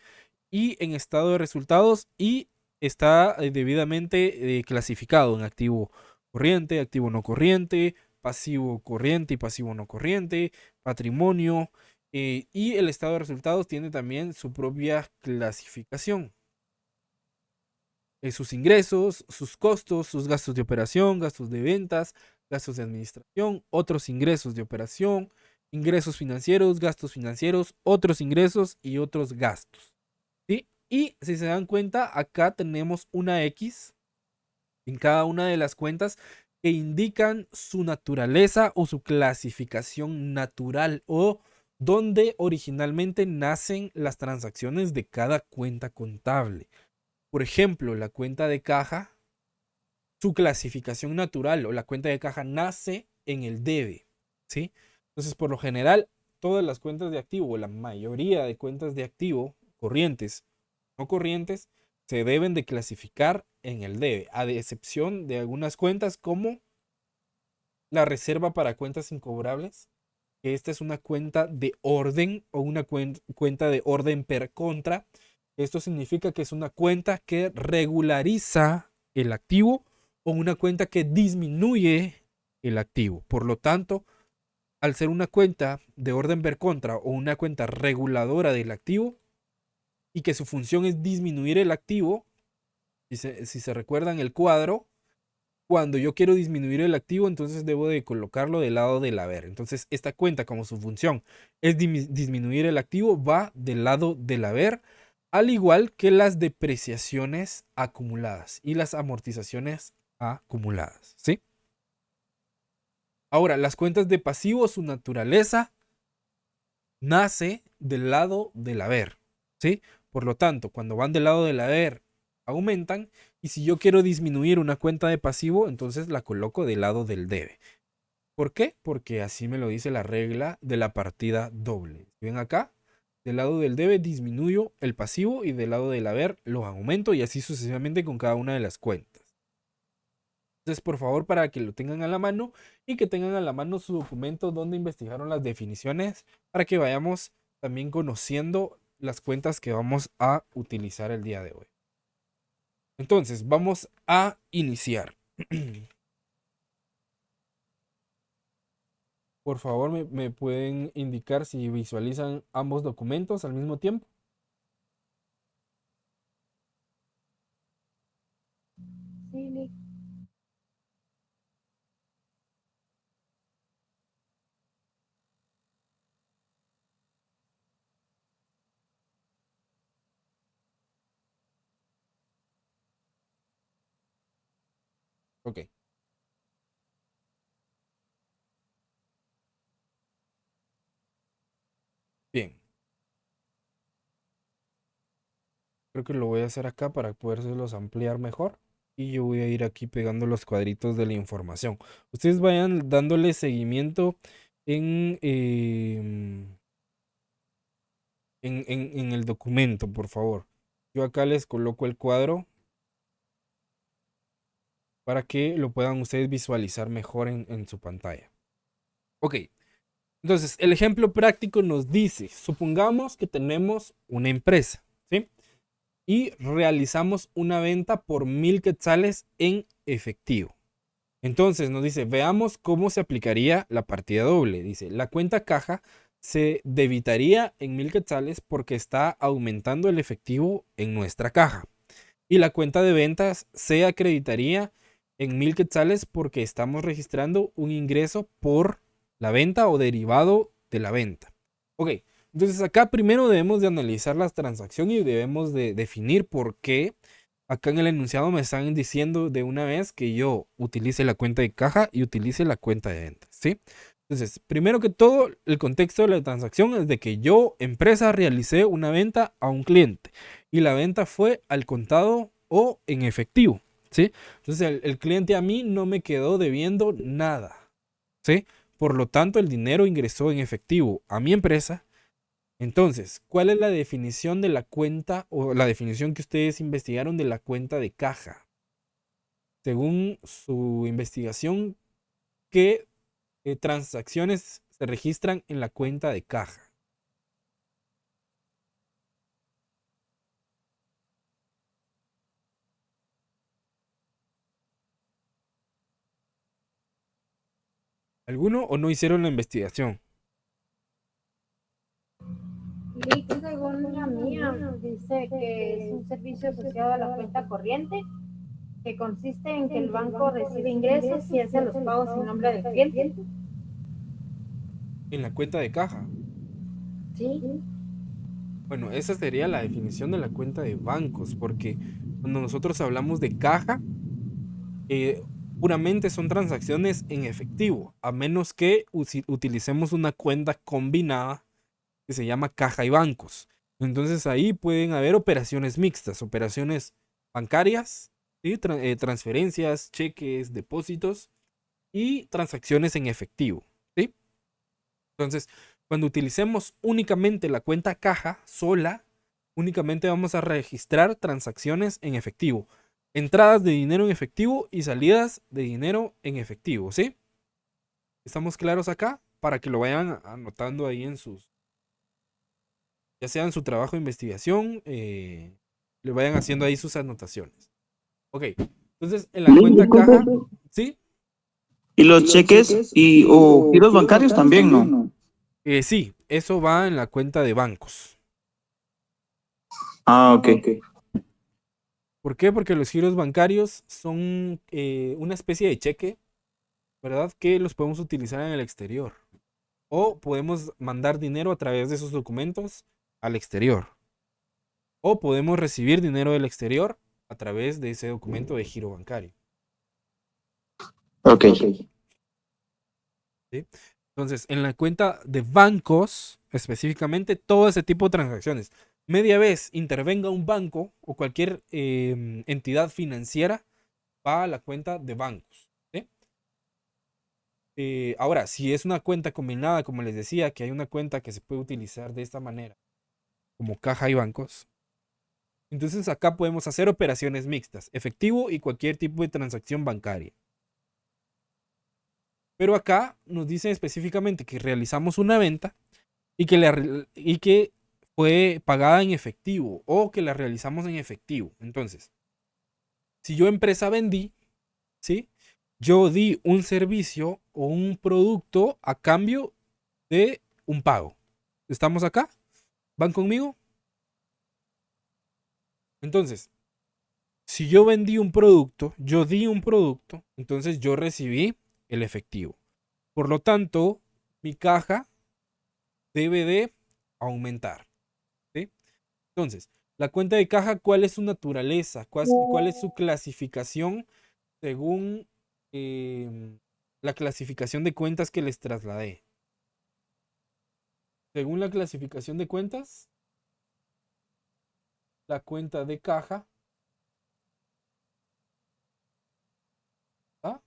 y en estado de resultados y está debidamente clasificado en activo corriente, activo no corriente, pasivo corriente y pasivo no corriente, patrimonio, y el estado de resultados tiene también su propia clasificación. Sus ingresos, sus costos, sus gastos de operación, gastos de ventas, gastos de administración, otros ingresos de operación, ingresos financieros, gastos financieros, otros ingresos y otros gastos. ¿Sí? Y si se dan cuenta, acá tenemos una X en cada una de las cuentas que indican su naturaleza o su clasificación natural o donde originalmente nacen las transacciones de cada cuenta contable. Por ejemplo, la cuenta de caja, su clasificación natural o la cuenta de caja nace en el debe, ¿sí? Entonces, por lo general, todas las cuentas de activo o la mayoría de cuentas de activo corrientes no corrientes se deben de clasificar en el debe, a excepción de algunas cuentas como la reserva para cuentas incobrables, que esta es una cuenta de orden o una cuenta de orden per contra. Esto significa que es una cuenta que regulariza el activo o una cuenta que disminuye el activo. Por lo tanto, al ser una cuenta de orden per contra o una cuenta reguladora del activo, y que su función es disminuir el activo, si se recuerdan el cuadro, cuando yo quiero disminuir el activo, entonces debo de colocarlo del lado del haber. Entonces, esta cuenta, como su función es disminuir el activo, va del lado del haber, al igual que las depreciaciones acumuladas y las amortizaciones acumuladas, ¿sí? Ahora, las cuentas de pasivo, su naturaleza nace del lado del haber, ¿sí? Por lo tanto, cuando van del lado del haber, aumentan. Y si yo quiero disminuir una cuenta de pasivo, entonces la coloco del lado del debe. ¿Por qué? Porque así me lo dice la regla de la partida doble. ¿Ven acá? Del lado del debe disminuyo el pasivo y del lado del haber lo aumento y así sucesivamente con cada una de las cuentas. Entonces, por favor, para que lo tengan a la mano y que tengan a la mano su documento donde investigaron las definiciones para que vayamos también conociendo las cuentas que vamos a utilizar el día de hoy. Entonces, vamos a iniciar. Por favor, me pueden indicar si visualizan ambos documentos al mismo tiempo. Sí, Lick. Ok. Bien. Creo que lo voy a hacer acá para podérselos ampliar mejor. Y yo voy a ir aquí pegando los cuadritos de la información. Ustedes vayan dándole seguimiento en, en el documento, por favor. Yo acá les coloco el cuadro para que lo puedan ustedes visualizar mejor en su pantalla. Ok. Entonces, el ejemplo práctico nos dice, supongamos que tenemos una empresa, ¿sí? Y realizamos una venta por 1000 quetzales en efectivo. Entonces nos dice, veamos cómo se aplicaría la partida doble. Dice, la cuenta caja se debitaría en 1000 quetzales porque está aumentando el efectivo en nuestra caja. Y la cuenta de ventas se acreditaría en 1000 quetzales porque estamos registrando un ingreso por la venta o derivado de la venta. Ok, entonces acá primero debemos de analizar la transacción y debemos de definir por qué acá en el enunciado me están diciendo de una vez que yo utilice la cuenta de caja y utilice la cuenta de ventas, ¿sí? Entonces, primero que todo, el contexto de la transacción es de que yo, empresa, realicé una venta a un cliente y la venta fue al contado o en efectivo, ¿sí? Entonces, el cliente a mí no me quedó debiendo nada, ¿sí? Por lo tanto, el dinero ingresó en efectivo a mi empresa. Entonces, ¿cuál es la definición de la cuenta o la definición que ustedes investigaron de la cuenta de caja? Según su investigación, ¿qué transacciones se registran en la cuenta de caja? ¿Alguno o no hicieron la investigación? Lick, según la mía, dice que es un servicio asociado a la cuenta corriente, que consiste en que el banco recibe ingresos y hace los pagos en nombre del cliente. En la cuenta de caja. Sí. Bueno, esa sería la definición de la cuenta de bancos, porque cuando nosotros hablamos de caja, eh, puramente son transacciones en efectivo, a menos que utilicemos una cuenta combinada que se llama caja y bancos. Entonces ahí pueden haber operaciones mixtas, operaciones bancarias, ¿sí? Transferencias, cheques, depósitos y transacciones en efectivo, ¿sí? Entonces, cuando utilicemos únicamente la cuenta caja sola, únicamente vamos a registrar transacciones en efectivo. Entradas de dinero en efectivo y salidas de dinero en efectivo, ¿sí? ¿Estamos claros acá? Para que lo vayan anotando ahí en sus, ya sea en su trabajo de investigación, le vayan haciendo ahí sus anotaciones. Ok, entonces en la Lick, cuenta disculpe. caja, ¿sí? Y los cheques y o giros bancarios también, ¿no? Sí, eso va en la cuenta de bancos. Ah, ok. ¿Por qué? Porque los giros bancarios son una especie de cheque, ¿verdad? Que los podemos utilizar en el exterior. O podemos mandar dinero a través de esos documentos al exterior. O podemos recibir dinero del exterior a través de ese documento de giro bancario. Ok. ¿Sí? Entonces, en la cuenta de bancos, específicamente, todo ese tipo de transacciones. Media vez intervenga un banco o cualquier entidad financiera, va a la cuenta de bancos. ¿Sí? Ahora, si es una cuenta combinada, como les decía, que hay una cuenta que se puede utilizar de esta manera como caja y bancos. Entonces acá podemos hacer operaciones mixtas, efectivo y cualquier tipo de transacción bancaria. Pero acá nos dice específicamente que realizamos una venta y que fue pagada en efectivo o que la realizamos en efectivo. Entonces, si yo empresa vendí, ¿sí? Yo di un servicio o un producto a cambio de un pago. ¿Estamos acá? ¿Van conmigo? Entonces, si yo vendí un producto, yo di un producto, entonces yo recibí el efectivo. Por lo tanto, mi caja debe de aumentar, ¿sí? Entonces, la cuenta de caja, ¿cuál es su naturaleza? ¿Cuál es su clasificación según la clasificación de cuentas que les trasladé? Según la clasificación de cuentas, la cuenta de caja, ¿ah?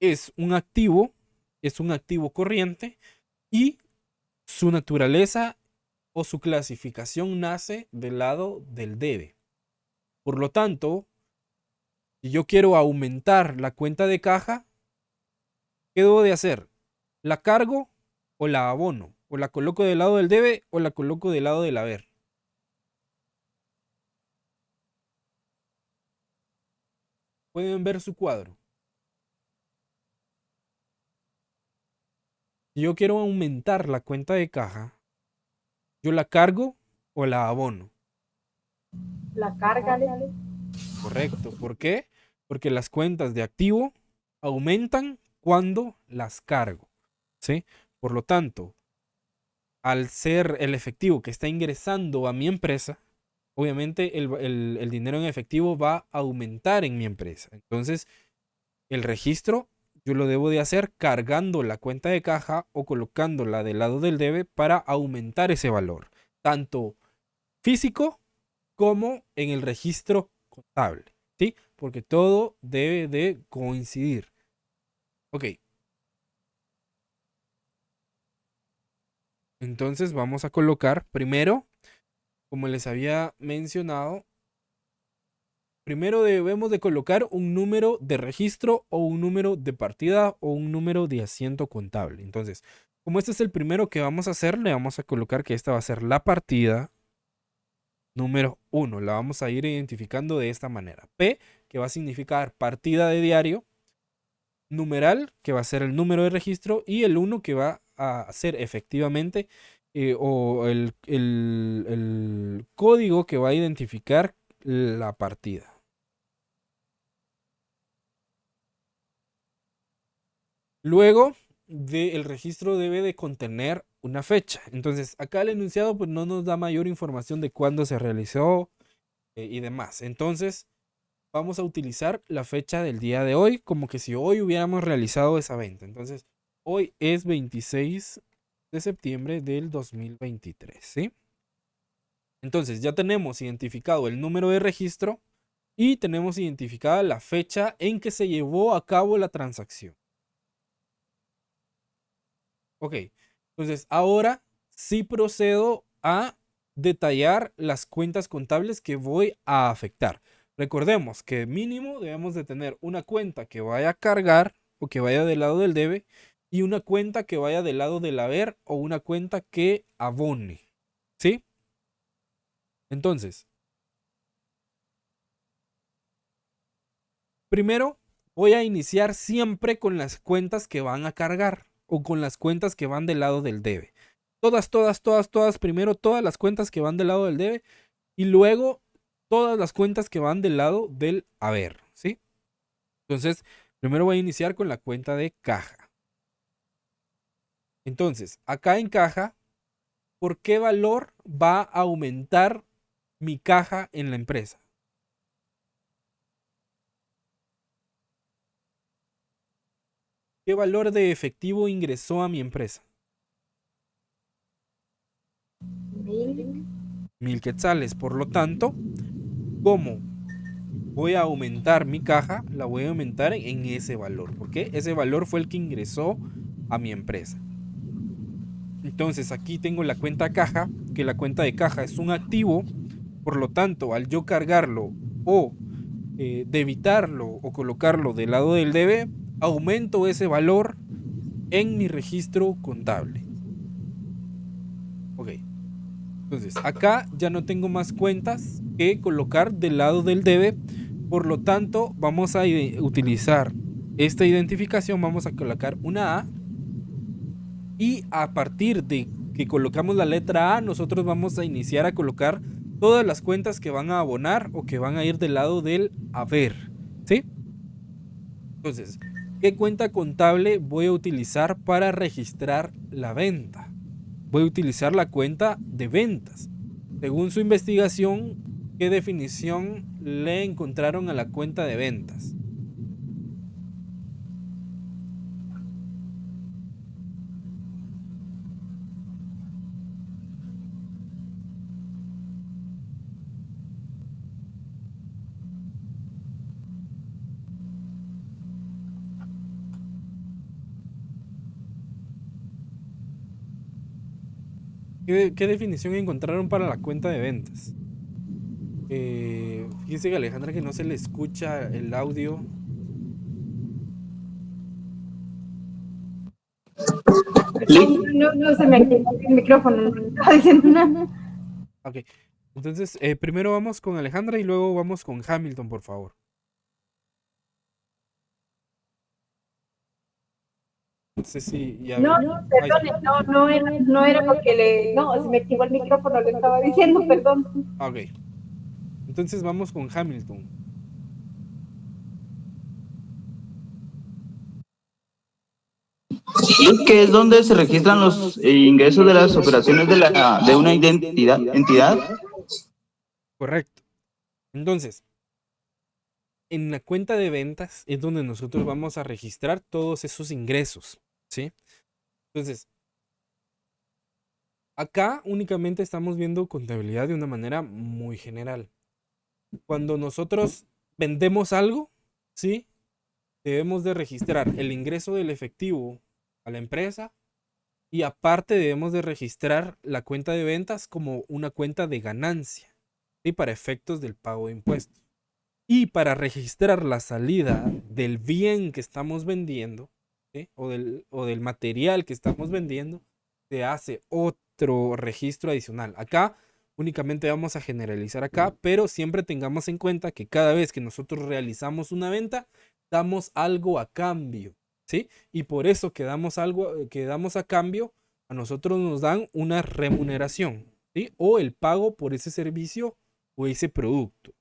es un activo, es un activo corriente y su naturaleza o su clasificación nace del lado del debe. Por lo tanto, si yo quiero aumentar la cuenta de caja, ¿qué debo de hacer? ¿La cargo o la abono? ¿O la coloco del lado del debe o la coloco del lado del haber? Pueden ver su cuadro. Si yo quiero aumentar la cuenta de caja, ¿yo la cargo o la abono? La carga, Correcto. ¿Por qué? Porque las cuentas de activo aumentan cuando las cargo, ¿sí? Por lo tanto, al ser el efectivo que está ingresando a mi empresa, obviamente el dinero en efectivo va a aumentar en mi empresa. Entonces, el registro yo lo debo de hacer cargando la cuenta de caja o colocándola del lado del debe para aumentar ese valor, tanto físico como en el registro contable, ¿sí? Porque todo debe de coincidir. Ok, entonces vamos a colocar primero, como les había mencionado, primero debemos de colocar un número de registro o un número de partida o un número de asiento contable. Entonces, como este es el primero que vamos a hacer, le vamos a colocar que esta va a ser la partida número 1. La vamos a ir identificando de esta manera. P, que va a significar partida de diario. Numeral, que va a ser el número de registro. Y el 1, que va a ser efectivamente o el código que va a identificar la partida. Luego del registro debe de contener una fecha. Entonces, acá el enunciado pues no nos da mayor información de cuándo se realizó y demás. Entonces, vamos a utilizar la fecha del día de hoy como que si hoy hubiéramos realizado esa venta. Entonces, hoy es 26 de septiembre del 2023, ¿sí? Entonces, ya tenemos identificado el número de registro y tenemos identificada la fecha en que se llevó a cabo la transacción. Ok, entonces ahora sí procedo a detallar las cuentas contables que voy a afectar. Recordemos que mínimo debemos de tener una cuenta que vaya a cargar o que vaya del lado del debe y una cuenta que vaya del lado del haber o una cuenta que abone. ¿Sí? Entonces, primero voy a iniciar siempre con las cuentas que van a cargar o con las cuentas que van del lado del debe. Todas, primero todas las cuentas que van del lado del debe y luego todas las cuentas que van del lado del haber, ¿sí? Entonces, primero voy a iniciar con la cuenta de caja. Entonces, acá en caja, ¿por qué valor va a aumentar mi caja en la empresa? ¿Qué valor de efectivo ingresó a mi empresa? 1000 quetzales. Por lo tanto, ¿cómo voy a aumentar mi caja? La voy a aumentar en ese valor, porque ese valor fue el que ingresó a mi empresa. Entonces aquí tengo la cuenta caja, que la cuenta de caja es un activo, por lo tanto, al yo cargarlo o debitarlo o colocarlo del lado del debe, aumento ese valor en mi registro contable. Ok. Entonces, acá ya no tengo más cuentas que colocar del lado del debe. Por lo tanto, vamos a utilizar esta identificación. Vamos a colocar una A. Y a partir de que colocamos la letra A, nosotros vamos a iniciar a colocar todas las cuentas que van a abonar o que van a ir del lado del haber. ¿Sí? Entonces, ¿qué cuenta contable voy a utilizar para registrar la venta? Voy a utilizar la cuenta de ventas. Según su investigación, ¿qué definición le encontraron a la cuenta de ventas? ¿Qué definición encontraron para la cuenta de ventas? Fíjese que Alejandra que no se le escucha el audio. Lick, No se me activó el micrófono, no estaba diciendo nada. Ok. Entonces, primero vamos con Alejandra y luego vamos con Hamilton, por favor. No sé si ya. No, Ahí perdón, está. no era porque no, se me activó el micrófono, lo estaba diciendo, perdón. Ok. Entonces vamos con Hamilton. Lick, que es donde se registran los ingresos de las operaciones de una entidad. Correcto. Entonces, en la cuenta de ventas es donde nosotros vamos a registrar todos esos ingresos, ¿sí? Entonces, acá únicamente estamos viendo contabilidad de una manera muy general. Cuando nosotros vendemos algo, ¿sí? Debemos de registrar el ingreso del efectivo a la empresa y aparte debemos de registrar la cuenta de ventas como una cuenta de ganancia, ¿sí? Para efectos del pago de impuestos. Y para registrar la salida del bien que estamos vendiendo, ¿sí? o del material que estamos vendiendo, se hace otro registro adicional. Acá únicamente vamos a generalizar acá, pero siempre tengamos en cuenta que cada vez que nosotros realizamos una venta, damos algo a cambio, ¿sí? Y por eso que damos algo, que damos a cambio, a nosotros nos dan una remuneración, ¿sí? O el pago por ese servicio o ese producto,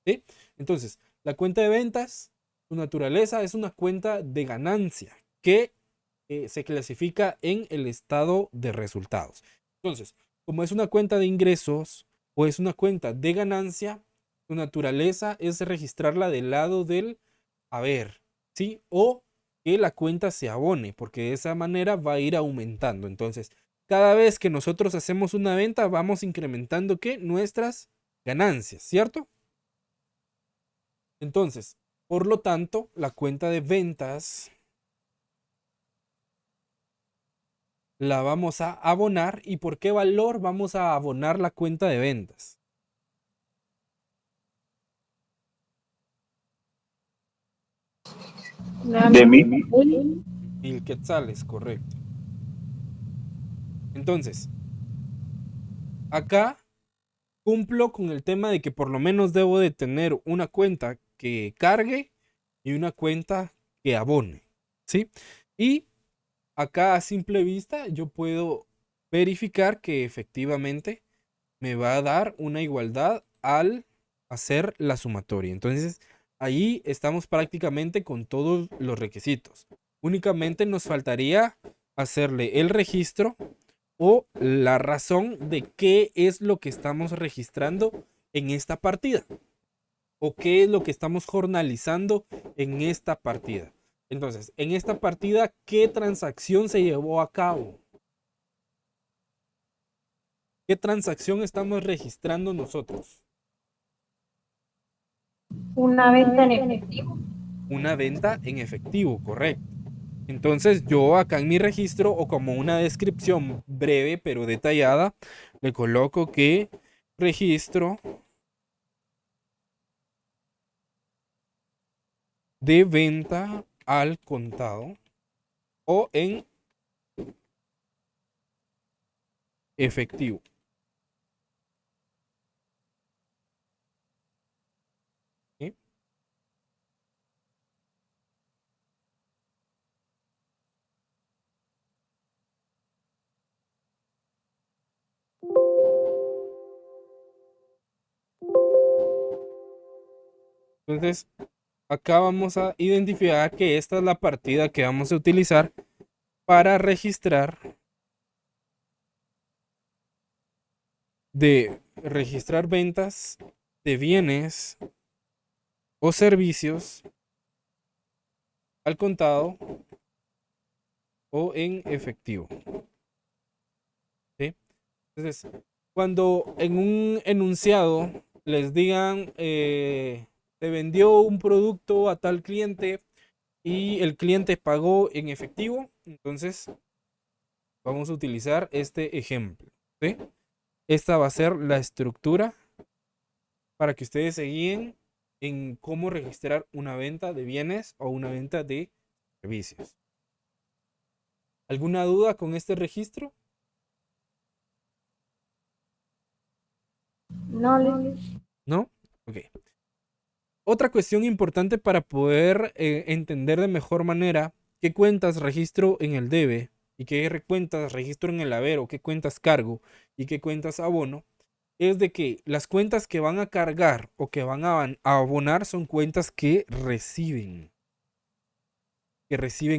¿sí? Entonces, la cuenta de ventas, su naturaleza es una cuenta de ganancia que se clasifica en el estado de resultados. Entonces, como es una cuenta de ingresos o es una cuenta de ganancia, su naturaleza es registrarla del lado del haber, ¿sí? O que la cuenta se abone, porque de esa manera va a ir aumentando. Entonces, cada vez que nosotros hacemos una venta, vamos incrementando ¿qué? Nuestras ganancias, ¿cierto? Entonces, por lo tanto, la cuenta de ventas la vamos a abonar. ¿Y por qué valor vamos a abonar la cuenta de ventas? De mí. 1000 quetzales, correcto. Entonces, acá cumplo con el tema de que por lo menos debo de tener una cuenta que cargue y una cuenta que abone, ¿sí? Y acá a simple vista yo puedo verificar que efectivamente me va a dar una igualdad al hacer la sumatoria. Entonces, ahí estamos prácticamente con todos los requisitos. Únicamente nos faltaría hacerle el registro o la razón de qué es lo que estamos registrando en esta partida o qué es lo que estamos jornalizando en esta partida. Entonces, en esta partida, ¿qué transacción se llevó a cabo? ¿Qué transacción estamos registrando nosotros? Una venta en efectivo. Una venta en efectivo, correcto. Entonces yo acá en mi registro o como una descripción breve pero detallada, le coloco que registro de venta al contado o en efectivo. ¿Sí? Entonces acá vamos a identificar que esta es la partida que vamos a utilizar para registrar ventas de bienes o servicios al contado o en efectivo. ¿Sí? Entonces, cuando en un enunciado les digan, se vendió un producto a tal cliente y el cliente pagó en efectivo, entonces vamos a utilizar este ejemplo. ¿Sí? Esta va a ser la estructura para que ustedes se guíen en cómo registrar una venta de bienes o una venta de servicios. ¿Alguna duda con este registro? No, Lick. ¿No? Ok. Otra cuestión importante para poder entender de mejor manera qué cuentas registro en el debe y qué cuentas registro en el haber o qué cuentas cargo y qué cuentas abono, es de que las cuentas que van a cargar o que van a abonar son cuentas que reciben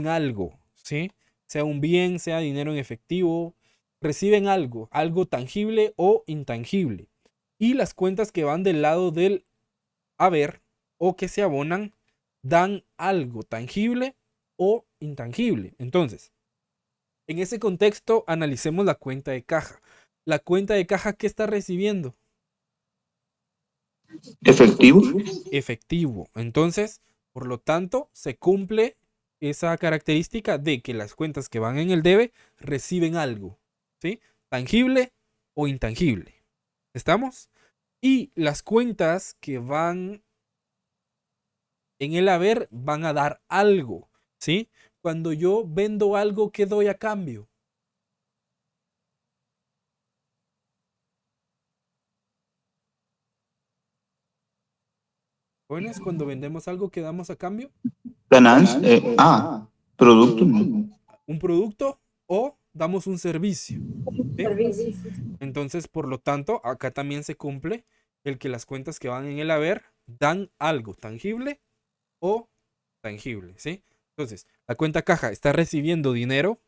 algo, ¿sí? Sea un bien, sea dinero en efectivo, reciben algo, algo tangible o intangible. Y las cuentas que van del lado del haber o que se abonan dan algo tangible o intangible. Entonces, en ese contexto, analicemos la cuenta de caja. La cuenta de caja, ¿qué está recibiendo? Efectivo. Efectivo. Entonces, por lo tanto, se cumple esa característica de que las cuentas que van en el debe reciben algo, ¿sí? Tangible o intangible. ¿Estamos? Y las cuentas que van en el haber van a dar algo, ¿sí? Cuando yo vendo algo, ¿qué doy a cambio? Jóvenes, cuando vendemos algo, ¿qué damos a cambio? Ganancia. Producto. Un producto o damos un servicio, ¿sí? Servicio. Entonces, por lo tanto, acá también se cumple el que las cuentas que van en el haber dan algo tangible o tangible, ¿sí? Entonces, la cuenta caja está recibiendo dinero,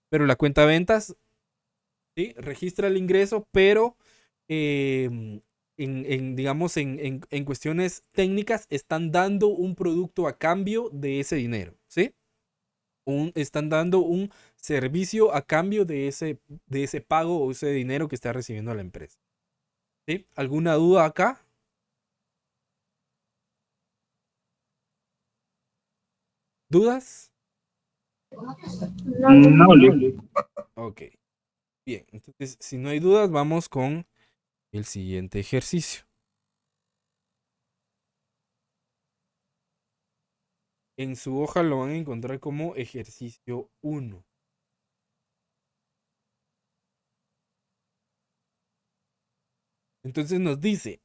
pero la cuenta ventas, ¿sí? Registra el ingreso, pero digamos, en cuestiones técnicas están dando un producto a cambio de ese dinero, ¿sí? Están dando un servicio a cambio de ese pago o ese dinero que está recibiendo la empresa. ¿Sí? ¿Alguna duda acá? ¿Dudas? No, Lick. No, Lick. Ok, bien. Entonces, si no hay dudas, vamos con el siguiente ejercicio. En su hoja lo van a encontrar como ejercicio 1. Entonces nos dice,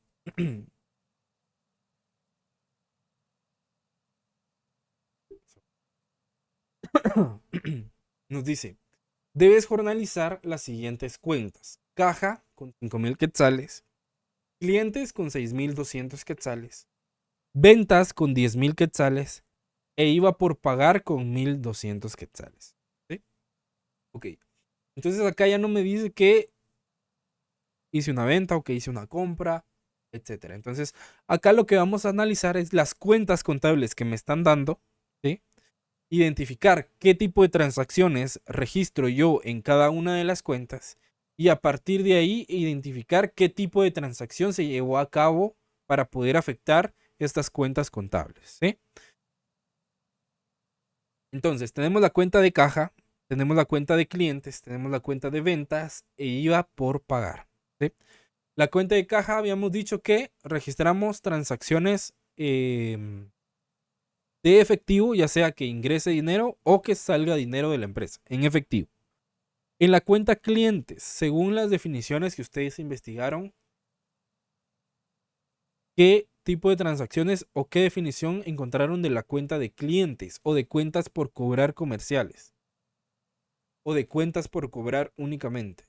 nos dice, debes jornalizar las siguientes cuentas. Caja con 5,000 quetzales, clientes con 6,200 quetzales, ventas con 10,000 quetzales e IVA por pagar con 1,200 quetzales. ¿Sí? Ok. Entonces acá ya no me dice que hice una venta o que hice una compra, etcétera. Entonces acá lo que vamos a analizar es las cuentas contables que me están dando, ¿sí? Identificar qué tipo de transacciones registro yo en cada una de las cuentas y a partir de ahí identificar qué tipo de transacción se llevó a cabo para poder afectar estas cuentas contables, ¿sí? Entonces, tenemos la cuenta de caja, tenemos la cuenta de clientes, tenemos la cuenta de ventas e IVA por pagar. ¿Sí? La cuenta de caja habíamos dicho que registramos transacciones de efectivo, ya sea que ingrese dinero o que salga dinero de la empresa en efectivo. En la cuenta clientes, según las definiciones que ustedes investigaron, ¿qué tipo de transacciones o qué definición encontraron de la cuenta de clientes o de cuentas por cobrar comerciales o de cuentas por cobrar únicamente?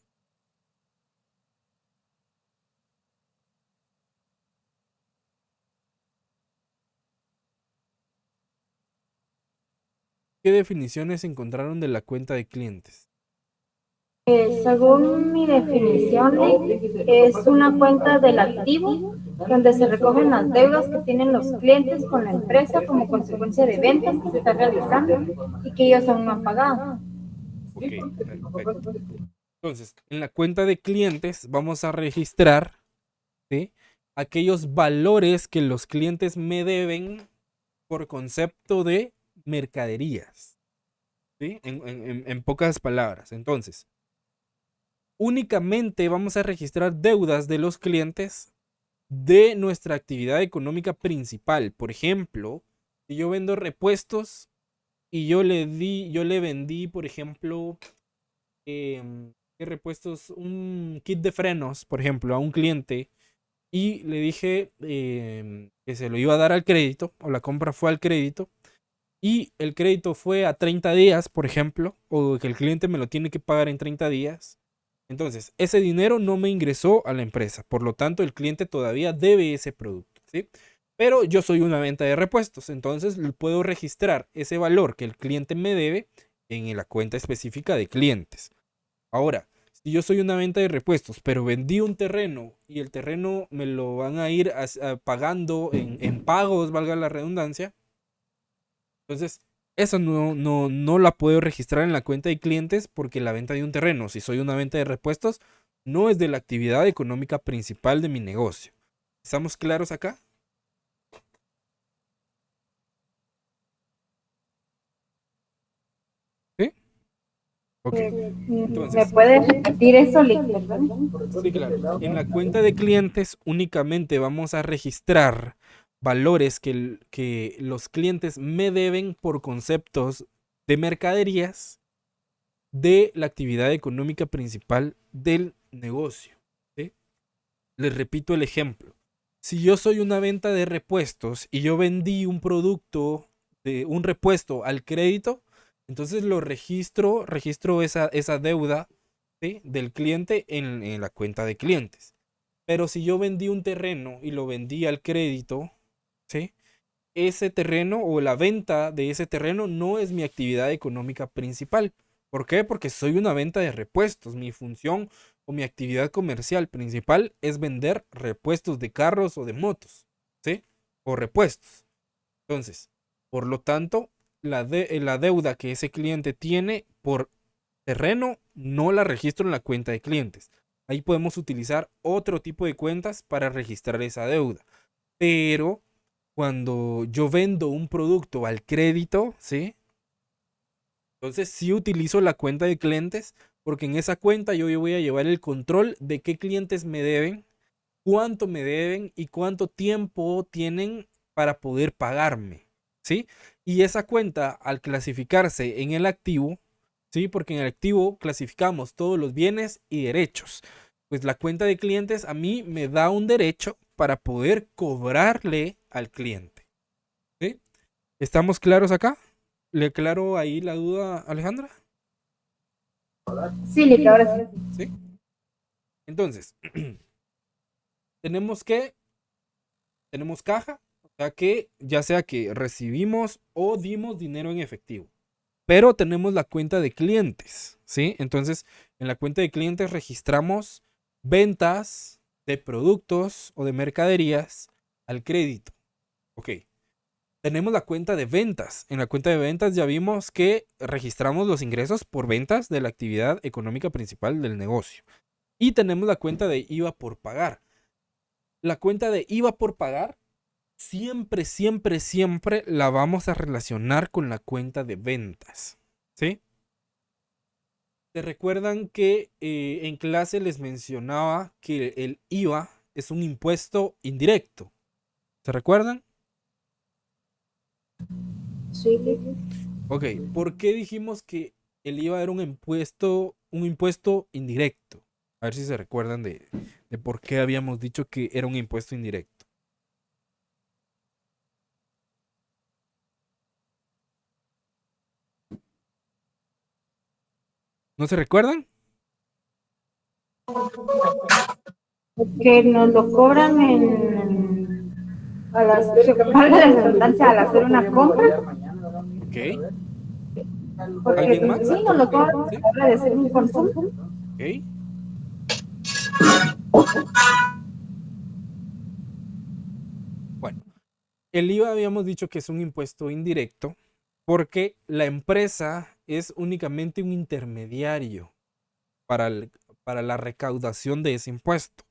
¿Qué definiciones encontraron de la cuenta de clientes? Según mi definición, es una cuenta del activo donde se recogen las deudas que tienen los clientes con la empresa como consecuencia de ventas que se están realizando y que ellos aún no han pagado. Ok, perfecto. Entonces, en la cuenta de clientes vamos a registrar, ¿sí?, aquellos valores que los clientes me deben por concepto de mercaderías. ¿Sí? En pocas palabras. Entonces, únicamente vamos a registrar deudas de los clientes de nuestra actividad económica principal. Por ejemplo, si yo vendo repuestos y yo le vendí, por ejemplo, ¿qué repuestos? Un kit de frenos, por ejemplo, a un cliente y le dije que se lo iba a dar al crédito o la compra fue al crédito y el crédito fue a 30 días, por ejemplo, o que el cliente me lo tiene que pagar en 30 días. Entonces, ese dinero no me ingresó a la empresa, por lo tanto, el cliente todavía debe ese producto, ¿sí? Pero yo soy una venta de repuestos, entonces puedo registrar ese valor que el cliente me debe en la cuenta específica de clientes. Ahora, si yo soy una venta de repuestos, pero vendí un terreno y el terreno me lo van a ir pagando en pagos, valga la redundancia, entonces, esa no la puedo registrar en la cuenta de clientes porque la venta de un terreno, si soy una venta de repuestos, no es de la actividad económica principal de mi negocio. ¿Estamos claros acá? ¿Sí? Ok. ¿Me Entonces, puedes repetir eso, Lick? sí, claro. En la cuenta de clientes únicamente vamos a registrar valores que los clientes me deben por conceptos de mercaderías de la actividad económica principal del negocio. ¿Sí? Les repito el ejemplo. Si yo soy una venta de repuestos y yo vendí un producto de un repuesto al crédito, entonces lo registro esa deuda, ¿sí?, del cliente en la cuenta de clientes. Pero si yo vendí un terreno y lo vendí al crédito, ¿sí?, ese terreno o la venta de ese terreno no es mi actividad económica principal. ¿Por qué? Porque soy una venta de repuestos. Mi función o mi actividad comercial principal es vender repuestos de carros o de motos, ¿sí? O repuestos. Entonces, por lo tanto, la deuda que ese cliente tiene por terreno no la registro en la cuenta de clientes. Ahí podemos utilizar otro tipo de cuentas para registrar esa deuda. Pero cuando yo vendo un producto al crédito, ¿sí? Entonces sí utilizo la cuenta de clientes porque en esa cuenta yo voy a llevar el control de qué clientes me deben, cuánto me deben y cuánto tiempo tienen para poder pagarme, ¿sí? Y esa cuenta al clasificarse en el activo, ¿sí? Porque en el activo clasificamos todos los bienes y derechos. Pues la cuenta de clientes a mí me da un derecho para poder cobrarle al cliente, ¿sí? ¿Estamos claros acá? ¿Le aclaro ahí la duda, Alejandra? Sí, Lick, ahora sí. ¿Sí? Entonces, tenemos caja, o sea que ya sea que recibimos o dimos dinero en efectivo. Pero tenemos la cuenta de clientes, ¿sí? Entonces, en la cuenta de clientes registramos ventas de productos o de mercaderías al crédito. Ok. Tenemos la cuenta de ventas. En la cuenta de ventas ya vimos que registramos los ingresos por ventas de la actividad económica principal del negocio. Y tenemos la cuenta de IVA por pagar. La cuenta de IVA por pagar siempre, siempre, siempre la vamos a relacionar con la cuenta de ventas. ¿Sí? ¿Se recuerdan que en clase les mencionaba que el IVA es un impuesto indirecto? ¿Se recuerdan? Sí. Ok, ¿por qué dijimos que el IVA era un impuesto indirecto? A ver si se recuerdan de por qué habíamos dicho que era un impuesto indirecto. ¿No se recuerdan? Que nos lo cobran a las, se paga la redundancia al hacer una compra, Ok. porque ¿Alguien más? sí, nos lo cobran a ¿Sí? la hora de hacer un consumo. Ok. Bueno, el IVA habíamos dicho que es un impuesto indirecto porque la empresa es únicamente un intermediario para, para la recaudación de ese impuesto.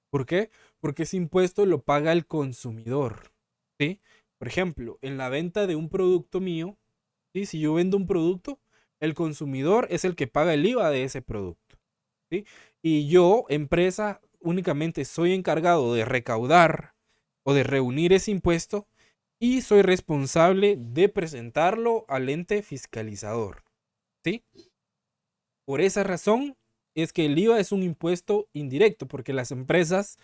¿Por qué? Porque ese impuesto lo paga el consumidor. ¿Sí? Por ejemplo, en la venta de un producto mío, ¿sí? Si yo vendo un producto, el consumidor es el que paga el IVA de ese producto. ¿Sí? Y yo, empresa, únicamente soy encargado de recaudar o de reunir ese impuesto y soy responsable de presentarlo al ente fiscalizador. ¿Sí? Por esa razón es que el IVA es un impuesto indirecto, porque las empresas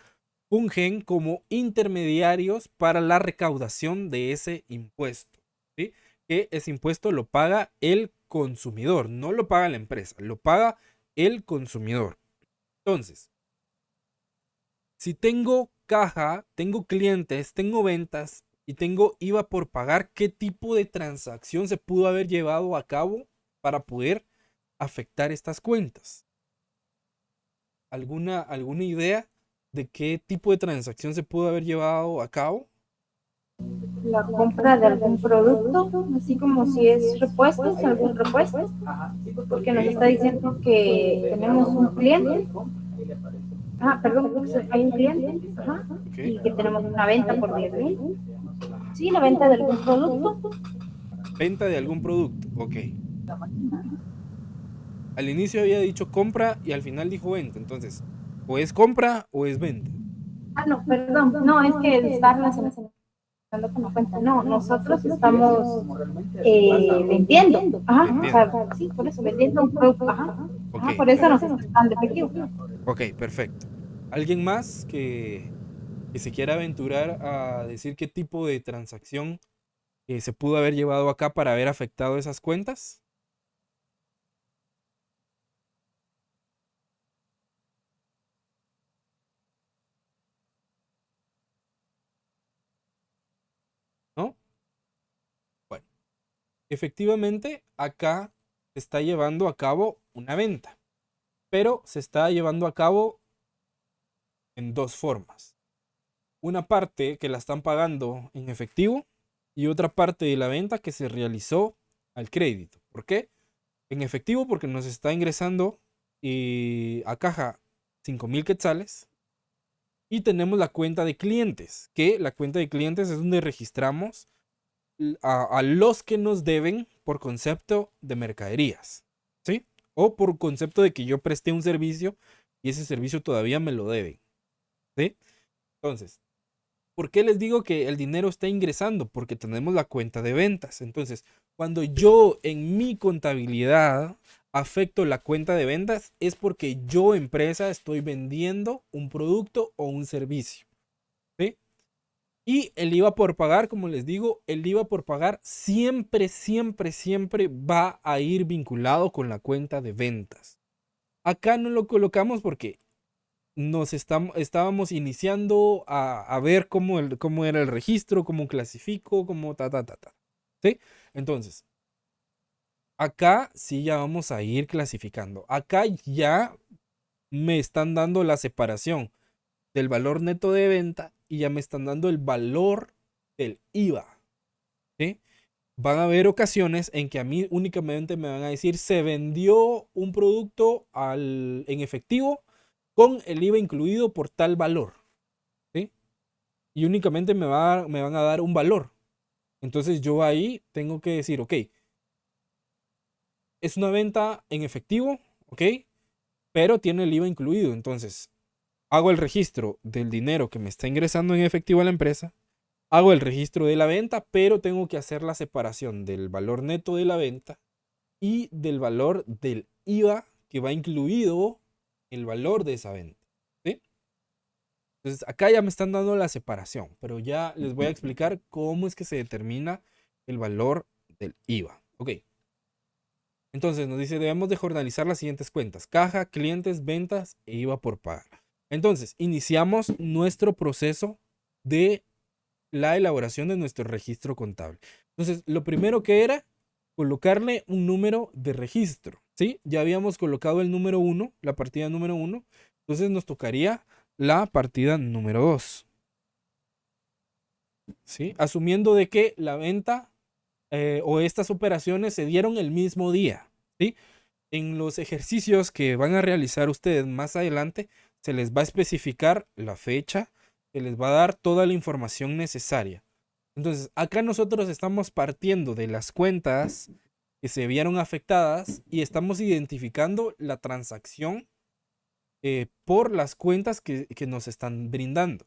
fungen como intermediarios para la recaudación de ese impuesto. ¿Sí? Que ese impuesto lo paga el consumidor, no lo paga la empresa, lo paga el consumidor. Entonces, si tengo caja, tengo clientes, tengo ventas y tengo IVA por pagar, ¿qué tipo de transacción se pudo haber llevado a cabo para poder afectar estas cuentas? ¿Alguna idea de qué tipo de transacción se pudo haber llevado a cabo? La compra de algún producto, así como si es repuestos, algún repuesto, porque nos está diciendo que tenemos un cliente, perdón, hay un cliente, y Ok. que tenemos una venta por 10,000. Sí, la venta de algún producto. Venta de algún producto. Ok. Al inicio había dicho compra y al final dijo venta. Entonces, o es compra o es venta. No, perdón, no, es que está relacionado con la cuenta. No, nosotros estamos vendiendo. O Vendiendo. sea, sí, por eso, vendiendo un producto. Ok, Por eso nos perfecto. está dando efectivo. Ok, perfecto. ¿Alguien más que se quiera aventurar a decir qué tipo de transacción se pudo haber llevado acá para haber afectado esas cuentas? ¿No? Bueno, efectivamente, acá se está llevando a cabo una venta, pero se está llevando a cabo en dos formas. Una parte que la están pagando en efectivo y otra parte de la venta que se realizó al crédito. ¿Por qué? En efectivo porque nos está ingresando a caja 5,000 quetzales y tenemos la cuenta de clientes, que la cuenta de clientes es donde registramos a los que nos deben por concepto de mercaderías, ¿sí? O por concepto de que yo presté un servicio y ese servicio todavía me lo deben, ¿sí? Entonces, ¿por qué les digo que el dinero está ingresando? Porque tenemos la cuenta de ventas. Entonces, cuando yo en mi contabilidad afecto la cuenta de ventas, es porque yo, empresa, estoy vendiendo un producto o un servicio. ¿Sí? Y el IVA por pagar, como les digo, el IVA por pagar siempre, siempre, siempre va a ir vinculado con la cuenta de ventas. Acá no lo colocamos porque estábamos iniciando a ver cómo era el registro, cómo clasifico, cómo ta. ¿Sí? Entonces, acá sí ya vamos a ir clasificando. Acá ya me están dando la separación del valor neto de venta y ya me están dando el valor del IVA. ¿Sí? Van a haber ocasiones en que a mí únicamente me van a decir se vendió un producto en efectivo con el IVA incluido por tal valor. ¿Sí? y únicamente me van a dar un valor. Entonces yo ahí tengo que decir, ok, es una venta en efectivo, ok, pero tiene el IVA incluido. Entonces hago el registro del dinero que me está ingresando en efectivo a la empresa, hago el registro de la venta, pero tengo que hacer la separación del valor neto de la venta y del valor del IVA que va incluido el valor de esa venta. ¿Sí? Entonces acá ya me están dando la separación, pero ya les voy a explicar cómo es que se determina el valor del IVA. Ok. Entonces nos dice, debemos de jornalizar las siguientes cuentas: caja, clientes, ventas e IVA por pagar. Entonces, iniciamos nuestro proceso de la elaboración de nuestro registro contable. Entonces, lo primero que era colocarle un número de registro, ¿sí? Ya habíamos colocado el número 1, la partida número 1, entonces nos tocaría la partida número 2, ¿sí? Asumiendo de que la venta o estas operaciones se dieron el mismo día, ¿sí? En los ejercicios que van a realizar ustedes más adelante, se les va a especificar la fecha, se les va a dar toda la información necesaria. Entonces, acá nosotros estamos partiendo de las cuentas que se vieron afectadas y estamos identificando la transacción por las cuentas que nos están brindando.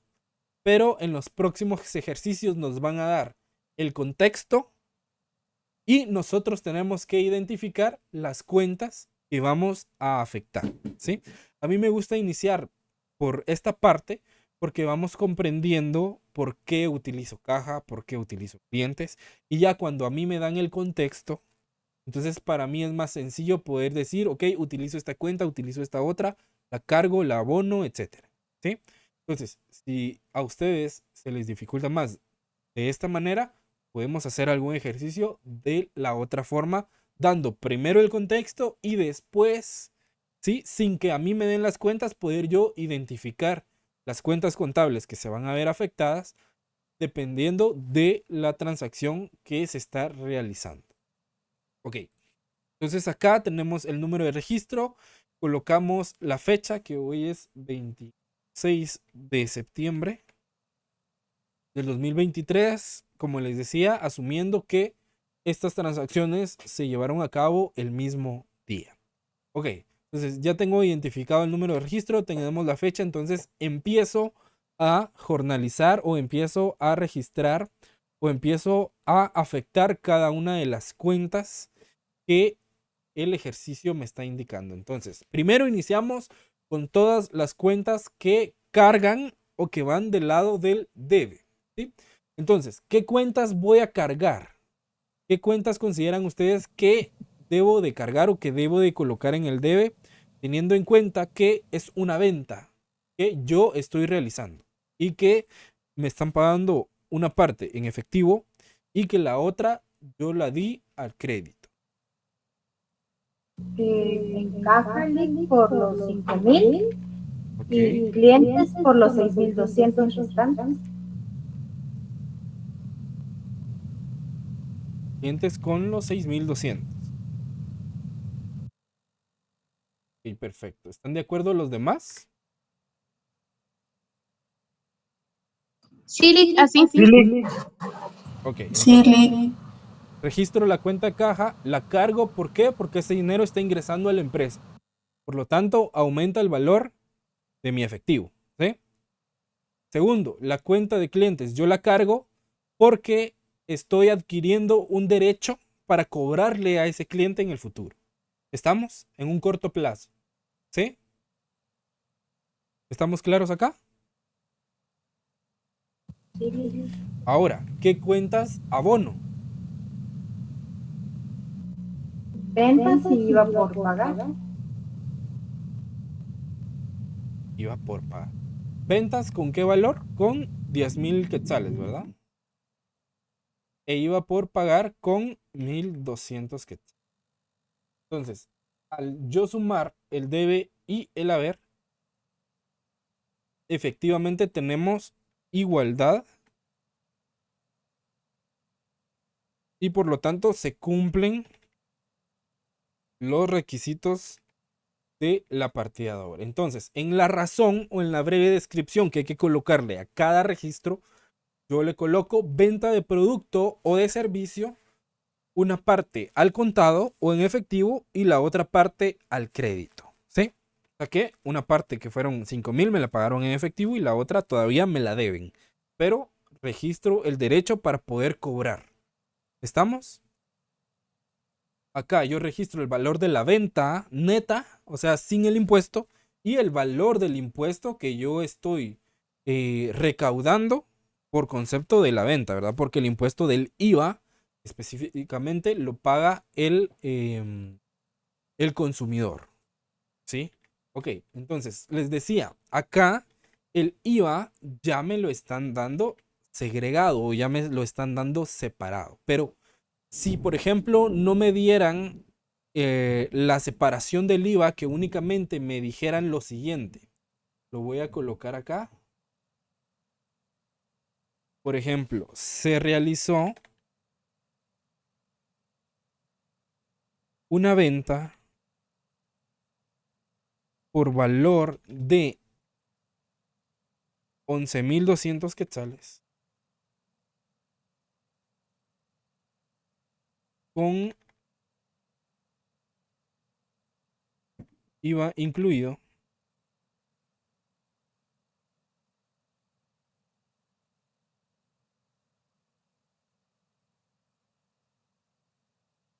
Pero en los próximos ejercicios nos van a dar el contexto y nosotros tenemos que identificar las cuentas que vamos a afectar, ¿sí? A mí me gusta iniciar por esta parte porque vamos comprendiendo por qué utilizo caja, por qué utilizo clientes, y ya cuando a mí me dan el contexto, entonces para mí es más sencillo poder decir, ok, utilizo esta cuenta, utilizo esta otra, la cargo, la abono, etcétera, ¿sí? Entonces, si a ustedes se les dificulta más de esta manera, podemos hacer algún ejercicio de la otra forma, dando primero el contexto y después, ¿sí? Sin que a mí me den las cuentas, poder yo identificar las cuentas contables que se van a ver afectadas dependiendo de la transacción que se está realizando. Ok, entonces acá tenemos el número de registro, colocamos la fecha, que hoy es 26 de septiembre del 2023, como les decía, asumiendo que estas transacciones se llevaron a cabo el mismo día. Ok, entonces ya tengo identificado el número de registro, tenemos la fecha, entonces empiezo a jornalizar o empiezo a registrar o empiezo a afectar cada una de las cuentas que el ejercicio me está indicando. Entonces, primero iniciamos con todas las cuentas que cargan o que van del lado del debe. ¿Sí? Entonces, ¿qué cuentas voy a cargar? ¿Qué cuentas consideran ustedes que debo de cargar o que debo de colocar en el debe, teniendo en cuenta que es una venta que yo estoy realizando y que me están pagando una parte en efectivo y que la otra yo la di al crédito? En caja Lic por los 5,000 Ok. y clientes por los 6,200 restantes. Clientes con los 6,200. Ok, perfecto. ¿Están de acuerdo los demás? Sí, Lick, así. Ok, Sí, entonces Lick. registro la cuenta caja, la cargo. ¿Por qué? Porque ese dinero está ingresando a la empresa. Por lo tanto, aumenta el valor de mi efectivo. ¿Sí? Segundo, la cuenta de clientes. Yo la cargo porque estoy adquiriendo un derecho para cobrarle a ese cliente en el futuro. ¿Estamos? En un corto plazo. ¿Sí? ¿Estamos claros acá? Ahora, ¿qué cuentas abono? Ventas y IVA por pagar. IVA por pagar. ¿Ventas con qué valor? Con 10,000 quetzales, ¿verdad? E iba por pagar con 1,200 quetzales. Entonces, al yo sumar el debe y el haber, efectivamente tenemos igualdad y por lo tanto se cumplen los requisitos de la partida doble. Entonces, en la razón o en la breve descripción que hay que colocarle a cada registro, yo le coloco venta de producto o de servicio, una parte al contado o en efectivo y la otra parte al crédito, ¿sí? O sea que una parte que fueron 5,000 me la pagaron en efectivo y la otra todavía me la deben, pero registro el derecho para poder cobrar. ¿Estamos? Acá yo registro el valor de la venta neta, o sea, sin el impuesto, y el valor del impuesto que yo estoy recaudando por concepto de la venta, ¿verdad? Porque el impuesto del IVA específicamente lo paga el consumidor, ¿sí? Ok, entonces les decía, acá el IVA ya me lo están dando segregado o ya me lo están dando separado, pero si, por ejemplo, no me dieran la separación del IVA, que únicamente me dijeran lo siguiente, lo voy a colocar acá. Por ejemplo, se realizó una venta por valor de 11,200 quetzales con IVA incluido.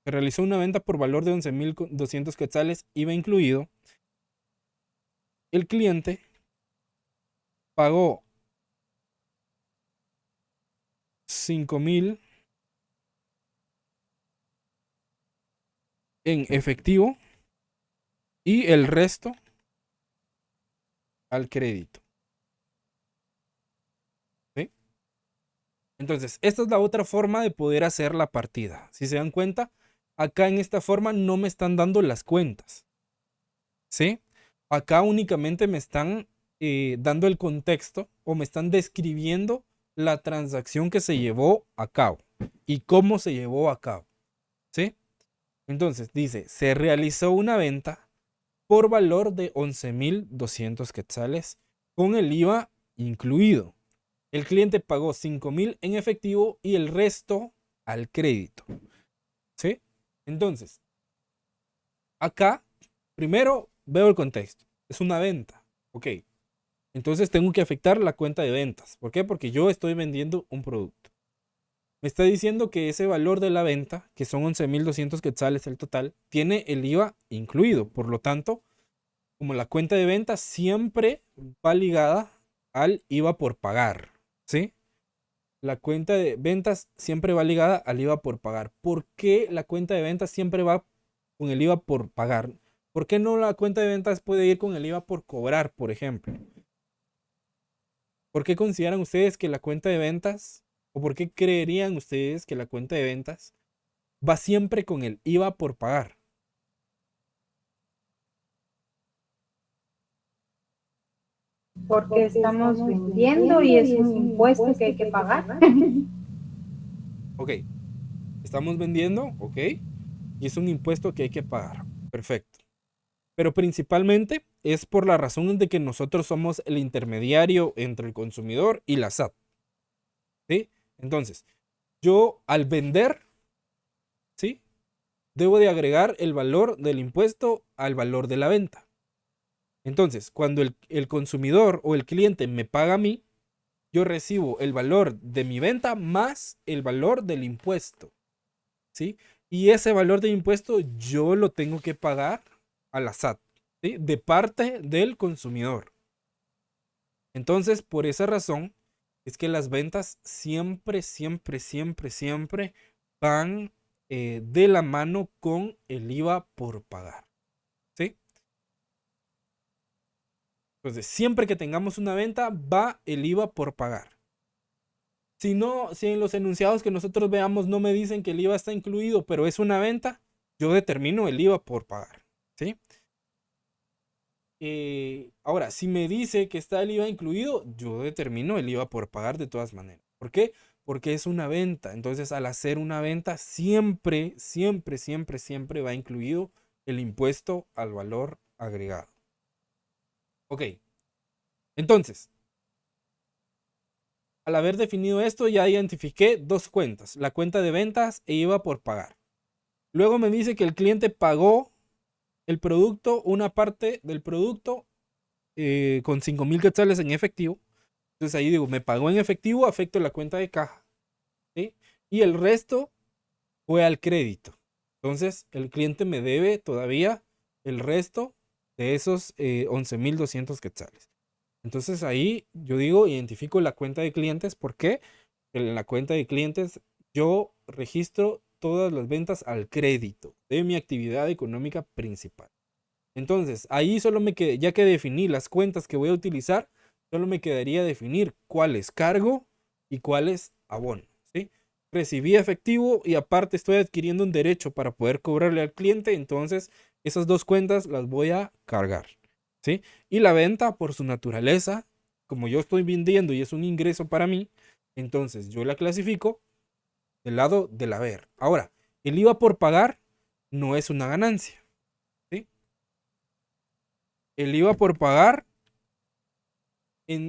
Se realizó una venta por valor de 11,200 quetzales, IVA incluido. El cliente pagó 5,000 en efectivo y el resto al crédito. ¿Sí? Entonces, esta es la otra forma de poder hacer la partida. Si se dan cuenta, acá en esta forma no me están dando las cuentas. ¿Sí? Acá únicamente me están dando el contexto o me están describiendo la transacción que se llevó a cabo y cómo se llevó a cabo. ¿Sí? Entonces, dice, se realizó una venta por valor de 11,200 quetzales con el IVA incluido. El cliente pagó 5,000 en efectivo y el resto al crédito. ¿Sí? Entonces, acá, primero veo el contexto. Es una venta. Ok. Entonces tengo que afectar la cuenta de ventas. ¿Por qué? Porque yo estoy vendiendo un producto. Me está diciendo que ese valor de la venta, que son 11,200 quetzales el total, tiene el IVA incluido. Por lo tanto, como la cuenta de ventas siempre va ligada al IVA por pagar. ¿Sí? La cuenta de ventas siempre va ligada al IVA por pagar. ¿Por qué la cuenta de ventas siempre va con el IVA por pagar? ¿Por qué no la cuenta de ventas puede ir con el IVA por cobrar, por ejemplo? ¿Por qué consideran ustedes que la cuenta de ventas, o por qué creerían ustedes que la cuenta de ventas va siempre con el IVA por pagar? Porque estamos vendiendo y es un impuesto que hay que pagar. Ok, estamos vendiendo, ok, y es un impuesto que hay que pagar. Perfecto. Pero principalmente es por la razón de que nosotros somos el intermediario entre el consumidor y la SAT. ¿Sí? Entonces, yo al vender, ¿sí? Debo de agregar el valor del impuesto al valor de la venta. Entonces, cuando el consumidor o el cliente me paga a mí, yo recibo el valor de mi venta más el valor del impuesto. ¿Sí? Y ese valor de impuesto yo lo tengo que pagar a la SAT, ¿sí? De parte del consumidor. Entonces, por esa razón, es que las ventas siempre, siempre, siempre, siempre van de la mano con el IVA por pagar. ¿Sí? Entonces, siempre que tengamos una venta, va el IVA por pagar. Si no, si en los enunciados que nosotros veamos no me dicen que el IVA está incluido, pero es una venta, yo determino el IVA por pagar. ¿Sí? Ahora, si me dice que está el IVA incluido, yo determino el IVA por pagar de todas maneras. ¿Por qué? Porque es una venta. Entonces, al hacer una venta, siempre, siempre, siempre, siempre va incluido el impuesto al valor agregado. Ok. Entonces, Al haber definido esto, ya identifiqué dos cuentas, la cuenta de ventas e IVA por pagar. Luego me dice que el cliente pagó el producto, una parte del producto con 5,000 quetzales en efectivo. Entonces ahí digo, me pagó en efectivo, afecto la cuenta de caja, ¿sí? Y el resto fue al crédito. Entonces el cliente me debe todavía el resto de esos 11,200 quetzales. Entonces ahí yo digo, identifico la cuenta de clientes. ¿Por qué? En la cuenta de clientes yo registro todas las ventas al crédito de mi actividad económica principal. Entonces, ahí solo me quedé, ya que definí las cuentas que voy a utilizar, solo me quedaría definir cuál es cargo y cuál es abono, ¿sí? Recibí efectivo y aparte estoy adquiriendo un derecho para poder cobrarle al cliente, entonces esas dos cuentas las voy a cargar, ¿sí? Y la venta, por su naturaleza, como yo estoy vendiendo y es un ingreso para mí, entonces yo la clasifico del lado del haber. Ahora, el IVA por pagar no es una ganancia, ¿sí? El IVA por pagar,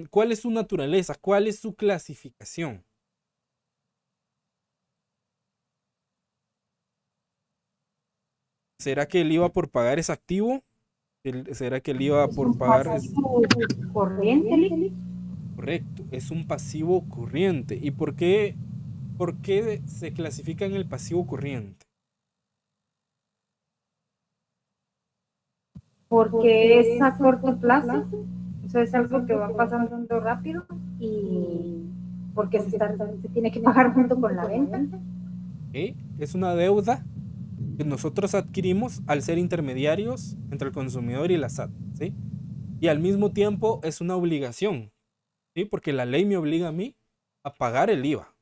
¿cuál es su naturaleza? ¿Cuál es su clasificación? ¿Será que el IVA por pagar es activo? ¿Será que el IVA Es por un pagar es pasivo corriente, Lick. correcto? Es un pasivo corriente. ¿Y por qué se clasifica en el pasivo corriente? Porque es a corto plazo, o sea, es algo que va pasando rápido y porque se tiene que pagar junto con la venta. ¿Ok? Es una deuda que nosotros adquirimos al ser intermediarios entre el consumidor y la SAT, ¿sí? Y al mismo tiempo es una obligación, ¿sí? Porque la ley me obliga a mí a pagar el IVA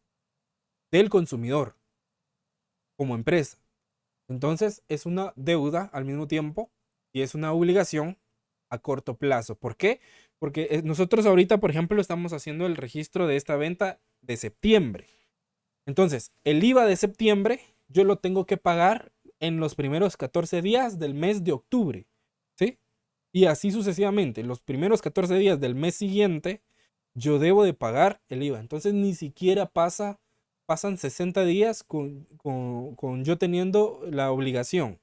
del consumidor como empresa. Entonces es una deuda al mismo tiempo y es una obligación a corto plazo. ¿Por qué? Porque nosotros ahorita, por ejemplo, estamos haciendo el registro de esta venta de septiembre. Entonces, el IVA de septiembre yo lo tengo que pagar en los primeros 14 días del mes de octubre, ¿sí? Y así sucesivamente, los primeros 14 días del mes siguiente, yo debo de pagar el IVA. Entonces, ni siquiera pasan 60 días con yo teniendo la obligación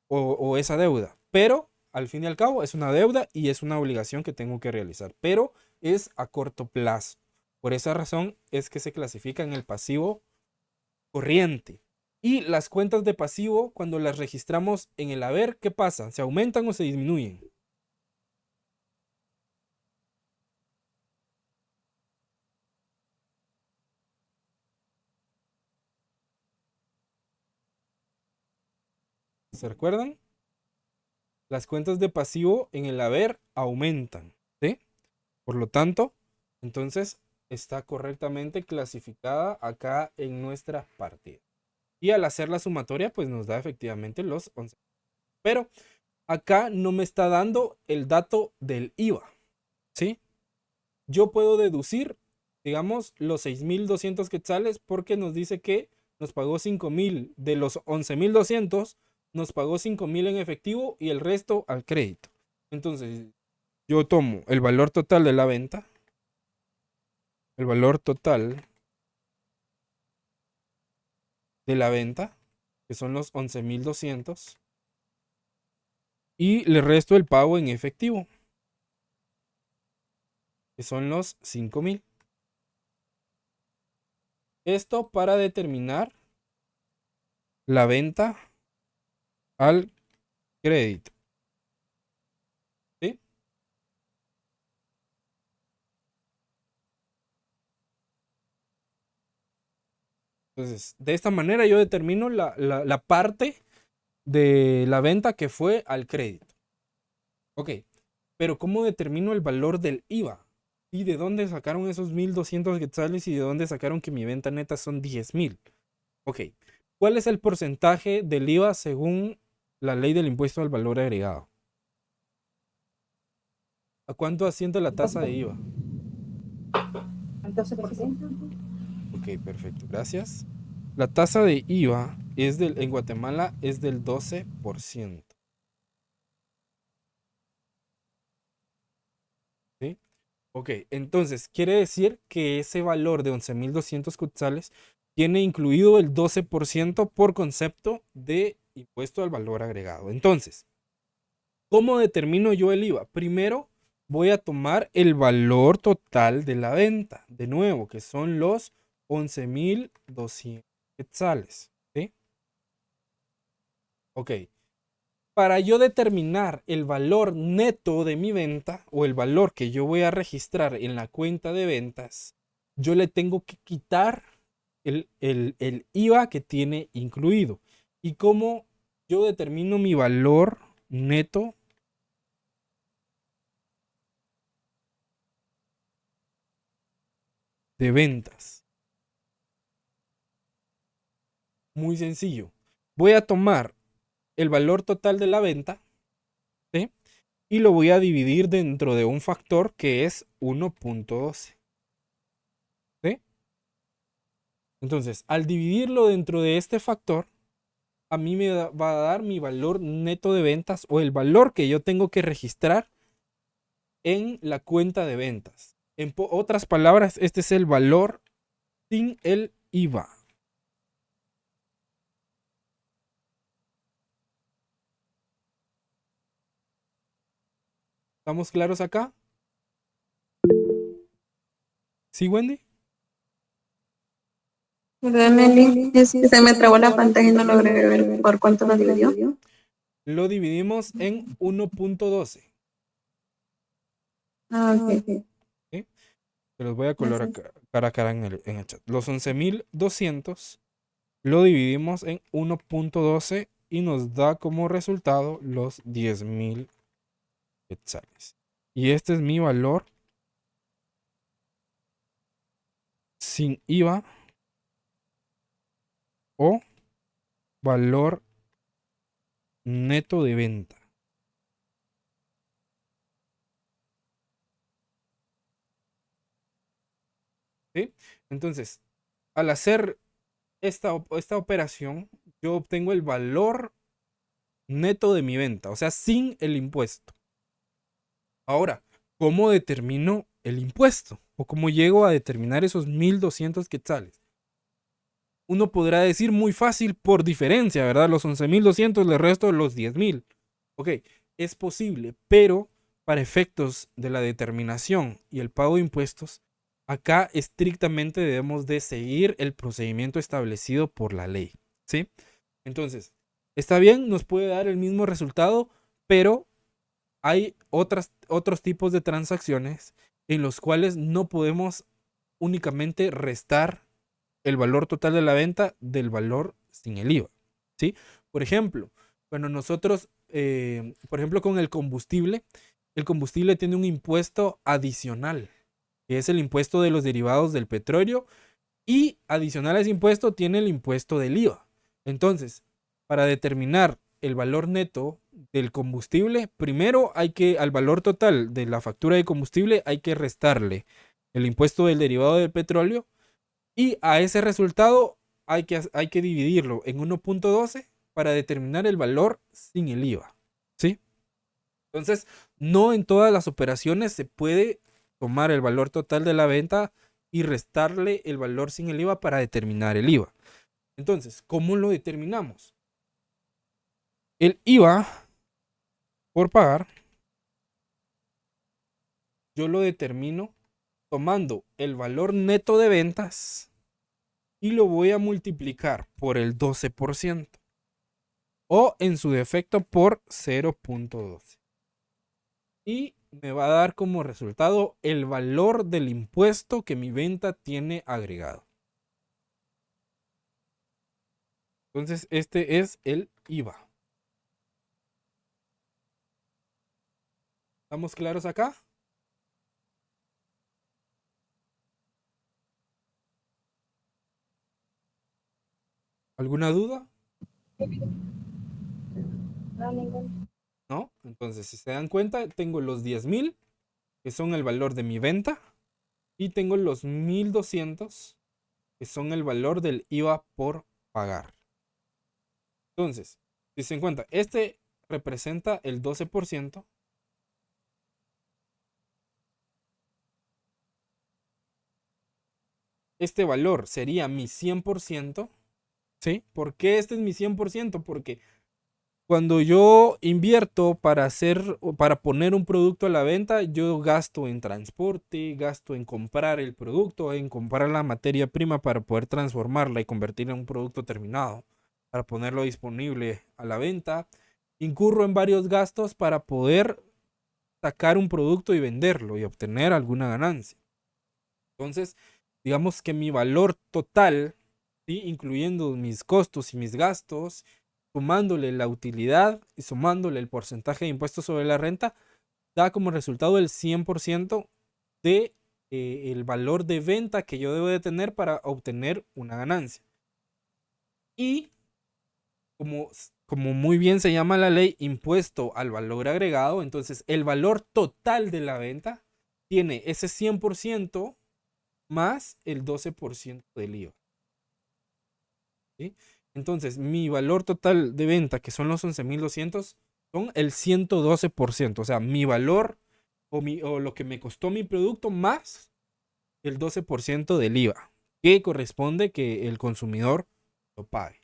o esa deuda. Pero, al fin y al cabo, es una deuda y es una obligación que tengo que realizar. Pero es a corto plazo. Por esa razón es que se clasifica en el pasivo corriente. Y las cuentas de pasivo, cuando las registramos en el haber, ¿qué pasa? ¿Se aumentan o se disminuyen? ¿Se recuerdan? Las cuentas de pasivo en el haber aumentan, ¿sí? Por lo tanto, entonces está correctamente clasificada acá en nuestra partida. Y al hacer la sumatoria, pues nos da efectivamente los 11. Pero acá no me está dando el dato del IVA, ¿sí? Yo puedo deducir, digamos, los 6,200 quetzales porque nos dice que nos pagó 5,000 de los 11,200, nos pagó 5,000 en efectivo y el resto al crédito. Entonces, yo tomo el valor total de la venta, el valor total de la venta, que son los 11,200, y le resto el pago en efectivo, que son los 5,000. Esto para determinar la venta al crédito, ¿sí? Entonces, de esta manera yo determino la parte de la venta que fue al crédito. Ok, pero ¿cómo determino el valor del IVA? ¿Y de dónde sacaron esos 1,200 quetzales y de dónde sacaron que mi venta neta son 10,000? Ok, ¿cuál es el porcentaje del IVA según la ley del impuesto al valor agregado? ¿A cuánto asciende la tasa de IVA? El 12%. Ok, perfecto, gracias. La tasa de IVA en Guatemala es del 12%. ¿Sí? Ok, entonces quiere decir que ese valor de 11.200 quetzales tiene incluido el 12% por concepto de impuesto al valor agregado. Entonces, ¿cómo determino yo el IVA? Primero voy a tomar el valor total de la venta, de nuevo, que son los 11.200 quetzales. ¿Sí? Ok. Para yo determinar el valor neto de mi venta o el valor que yo voy a registrar en la cuenta de ventas, yo le tengo que quitar el IVA que tiene incluido. ¿Y cómo yo determino mi valor neto de ventas? Muy sencillo. Voy a tomar el valor total de la venta, ¿sí? Y lo voy a dividir dentro de un factor que es 1.12. ¿Sí? Entonces, al dividirlo dentro de este factor, a mí va a dar mi valor neto de ventas o el valor que yo tengo que registrar en la cuenta de ventas. En otras palabras, este es el valor sin el IVA. ¿Estamos claros acá? ¿Sí, Wendy? Perdón, Eli, es que se me trabó la pantalla y no logré ver por cuánto lo dividió. Lo dividimos en 1.12. Ah, ok. ¿Sí? Se los voy a colocar cara a cara en el chat. Los 11.200 lo dividimos en 1.12 y nos da como resultado los 10.000 quetzales. Y este es mi valor sin IVA o valor neto de venta. ¿Sí? Entonces, al hacer esta operación, yo obtengo el valor neto de mi venta, o sea, sin el impuesto. Ahora, ¿cómo determino el impuesto? ¿O cómo llego a determinar esos 1.200 quetzales? Uno podrá decir muy fácil por diferencia, ¿verdad? Los 11.200 le resto los 10.000. Ok, es posible, pero para efectos de la determinación y el pago de impuestos, acá estrictamente debemos de seguir el procedimiento establecido por la ley, ¿sí? Entonces, está bien, nos puede dar el mismo resultado, pero hay otros tipos de transacciones en los cuales no podemos únicamente restar el valor total de la venta del valor sin el IVA, ¿sí? Por ejemplo, cuando nosotros, por ejemplo, con el combustible tiene un impuesto adicional, que es el impuesto de los derivados del petróleo, y adicional a ese impuesto tiene el impuesto del IVA. Entonces, para determinar el valor neto del combustible, primero al valor total de la factura de combustible hay que restarle el impuesto del derivado del petróleo y a ese resultado hay que dividirlo en 1.12 para determinar el valor sin el IVA. ¿Sí? Entonces, no en todas las operaciones se puede tomar el valor total de la venta y restarle el valor sin el IVA para determinar el IVA. Entonces, ¿cómo lo determinamos? El IVA por pagar, yo lo determino tomando el valor neto de ventas y lo voy a multiplicar por el 12% o en su defecto por 0.12. Y me va a dar como resultado el valor del impuesto que mi venta tiene agregado. Entonces, este es el IVA. ¿Estamos claros acá? ¿Alguna duda? No, ningún. ¿No? Entonces, si se dan cuenta, tengo los 10.000, que son el valor de mi venta, y tengo los 1.200, que son el valor del IVA por pagar. Entonces, si se dan cuenta, este representa el 12%, este valor sería mi 100%, ¿sí? ¿Por qué este es mi 100%? Porque cuando yo invierto para poner un producto a la venta, yo gasto en transporte, gasto en comprar el producto, en comprar la materia prima para poder transformarla y convertirla en un producto terminado, para ponerlo disponible a la venta. Incurro en varios gastos para poder sacar un producto y venderlo y obtener alguna ganancia. Entonces, digamos que mi valor total, ¿sí? Incluyendo mis costos y mis gastos, sumándole la utilidad y sumándole el porcentaje de impuestos sobre la renta, da como resultado el 100% de el valor de venta que yo debo de tener para obtener una ganancia. Y como muy bien se llama la ley, impuesto al valor agregado, entonces el valor total de la venta tiene ese 100% más el 12% del IVA. ¿Sí? Entonces, mi valor total de venta, que son los 11,200, son el 112%. O sea, mi valor o lo que me costó mi producto más el 12% del IVA, que corresponde que el consumidor lo pague.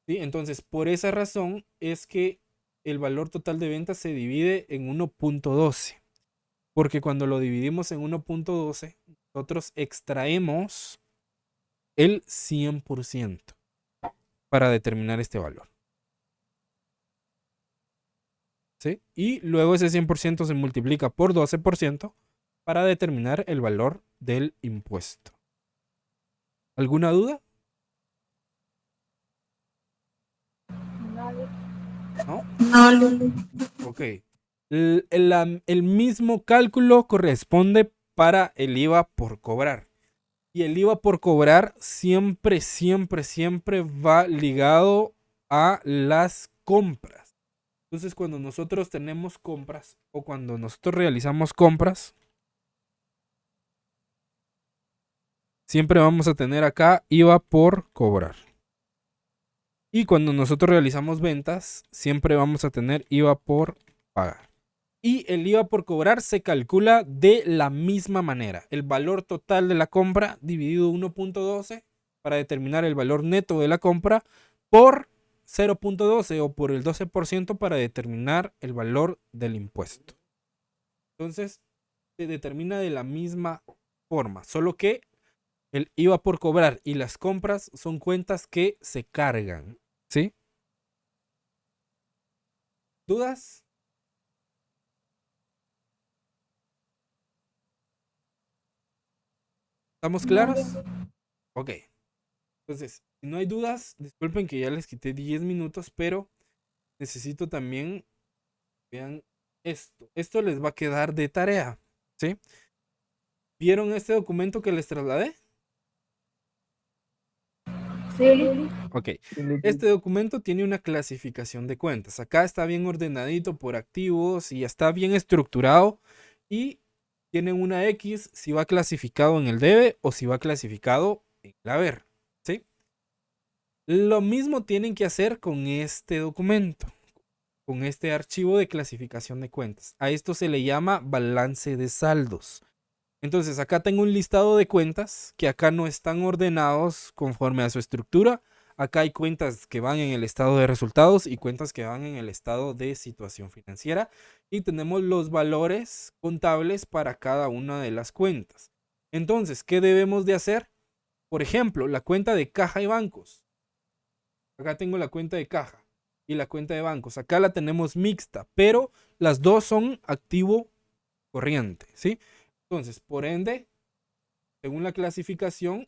¿Sí? Entonces, por esa razón es que el valor total de venta se divide en 1.12. Porque cuando lo dividimos en 1.12, nosotros extraemos el 100% para determinar este valor. ¿Sí? Y luego ese 100% se multiplica por 12% para determinar el valor del impuesto. ¿Alguna duda? ¿No? No, Ok. El mismo cálculo corresponde para el IVA por cobrar. Y el IVA por cobrar siempre, siempre, siempre va ligado a las compras. Entonces, cuando nosotros tenemos compras o cuando nosotros realizamos compras, siempre vamos a tener acá IVA por cobrar. Y cuando nosotros realizamos ventas, siempre vamos a tener IVA por pagar. Y el IVA por cobrar se calcula de la misma manera. El valor total de la compra dividido 1.12 para determinar el valor neto de la compra por 0.12 o por el 12% para determinar el valor del impuesto. Entonces, se determina de la misma forma, solo que el IVA por cobrar y las compras son cuentas que se cargan. ¿Sí? ¿Dudas? ¿Estamos claros? Ok. Entonces, si no hay dudas, disculpen que ya les quité 10 minutos, pero necesito también vean esto. Esto les va a quedar de tarea. ¿Sí? ¿Vieron este documento que les trasladé? Sí. Ok. Este documento tiene una clasificación de cuentas. Acá está bien ordenadito por activos y está bien estructurado. Y tiene una X si va clasificado en el debe o si va clasificado en el haber. ¿Sí? Lo mismo tienen que hacer con este documento, con este archivo de clasificación de cuentas. A esto se le llama balance de saldos. Entonces acá tengo un listado de cuentas que acá no están ordenados conforme a su estructura. Acá hay cuentas que van en el estado de resultados y cuentas que van en el estado de situación financiera. Y tenemos los valores contables para cada una de las cuentas. Entonces, ¿qué debemos de hacer? Por ejemplo, la cuenta de caja y bancos. Acá tengo la cuenta de caja y la cuenta de bancos. Acá la tenemos mixta, pero las dos son activo corriente, ¿sí? Entonces, por ende, según la clasificación,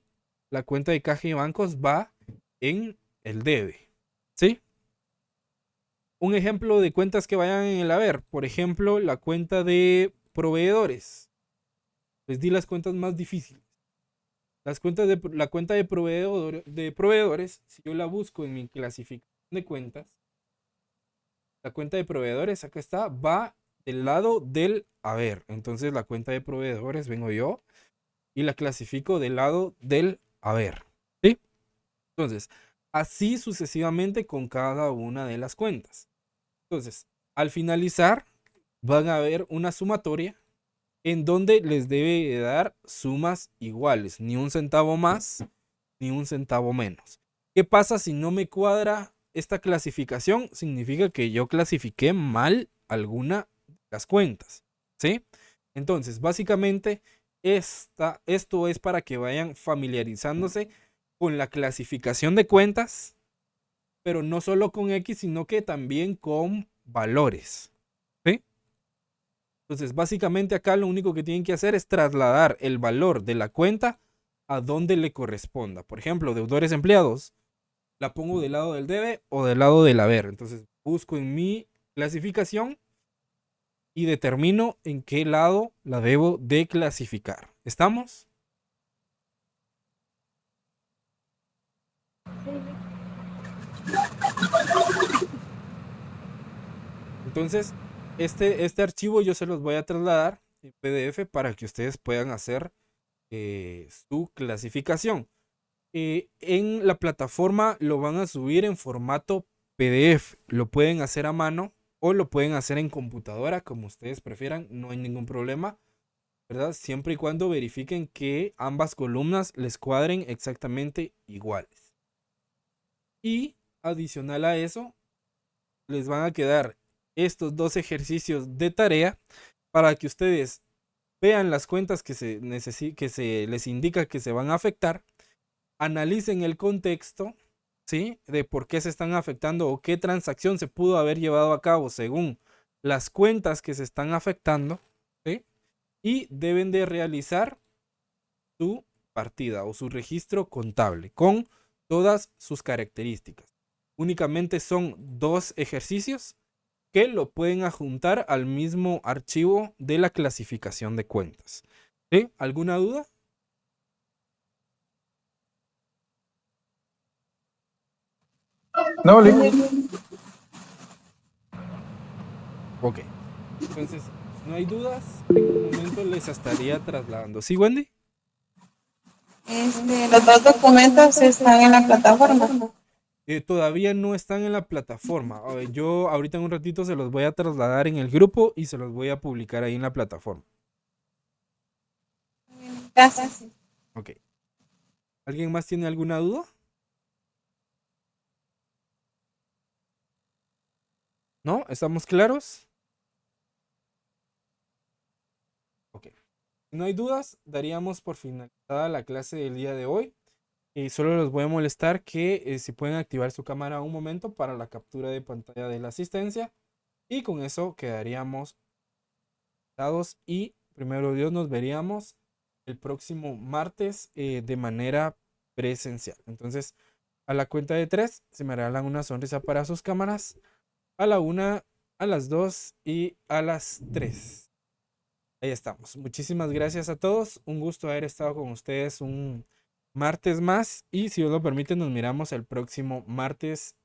la cuenta de caja y bancos va en el debe, ¿sí? Un ejemplo de cuentas que vayan en el haber, por ejemplo, la cuenta de proveedores. Les di las cuentas más difíciles. La cuenta de proveedores, si yo la busco en mi clasificación de cuentas, la cuenta de proveedores, acá está, va del lado del haber. Entonces la cuenta de proveedores vengo yo y la clasifico del lado del haber. ¿Sí? Entonces, así sucesivamente con cada una de las cuentas. Entonces, al finalizar, van a ver una sumatoria en donde les debe de dar sumas iguales, ni un centavo más, ni un centavo menos. ¿Qué pasa si no me cuadra esta clasificación? Significa que yo clasifiqué mal alguna de las cuentas, ¿sí? Entonces, básicamente, esto es para que vayan familiarizándose con la clasificación de cuentas, pero no solo con X, sino que también con valores, ¿sí? Entonces, básicamente acá lo único que tienen que hacer es trasladar el valor de la cuenta a donde le corresponda. Por ejemplo, deudores empleados, la pongo del lado del debe o del lado del haber. Entonces, busco en mi clasificación y determino en qué lado la debo de clasificar. ¿Estamos? Entonces, este archivo yo se los voy a trasladar en PDF para que ustedes puedan hacer su clasificación. En la plataforma lo van a subir en formato PDF. Lo pueden hacer a mano o lo pueden hacer en computadora, como ustedes prefieran. No hay ningún problema, ¿verdad? Siempre y cuando verifiquen que ambas columnas les cuadren exactamente iguales. Y adicional a eso, les van a quedar estos dos ejercicios de tarea para que ustedes vean las cuentas que se les indica que se van a afectar, analicen el contexto, ¿sí? De por qué se están afectando o qué transacción se pudo haber llevado a cabo según las cuentas que se están afectando, ¿sí? Y deben de realizar su partida o su registro contable con todas sus características. Únicamente son 2 ejercicios que lo pueden adjuntar al mismo archivo de la clasificación de cuentas. ¿Sí? ¿Alguna duda? No, Lick. Ok. Entonces, no hay dudas. En un momento les estaría trasladando. ¿Sí, Wendy? Los dos documentos están en la plataforma. Todavía no están en la plataforma. A ver, yo ahorita en un ratito se los voy a trasladar en el grupo y se los voy a publicar ahí en la plataforma. Gracias. Ok. ¿Alguien más tiene alguna duda? ¿No? ¿Estamos claros? Ok. Si no hay dudas, daríamos por finalizada la clase del día de hoy. Y solo los voy a molestar que si pueden activar su cámara un momento para la captura de pantalla de la asistencia. Y con eso quedaríamos dados y primero Dios nos veríamos el próximo martes de manera presencial. Entonces, a la cuenta de 3, se me regalan una sonrisa para sus cámaras. A la 1, a las 2 y a las 3. Ahí estamos. Muchísimas gracias a todos. Un gusto haber estado con ustedes un martes más. Y si Dios lo permite, nos miramos el próximo martes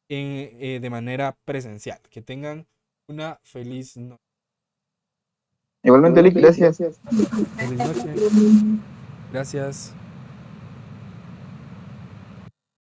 de manera presencial. Que tengan una feliz noche. Igualmente, Lick, gracias. Feliz noche. Gracias.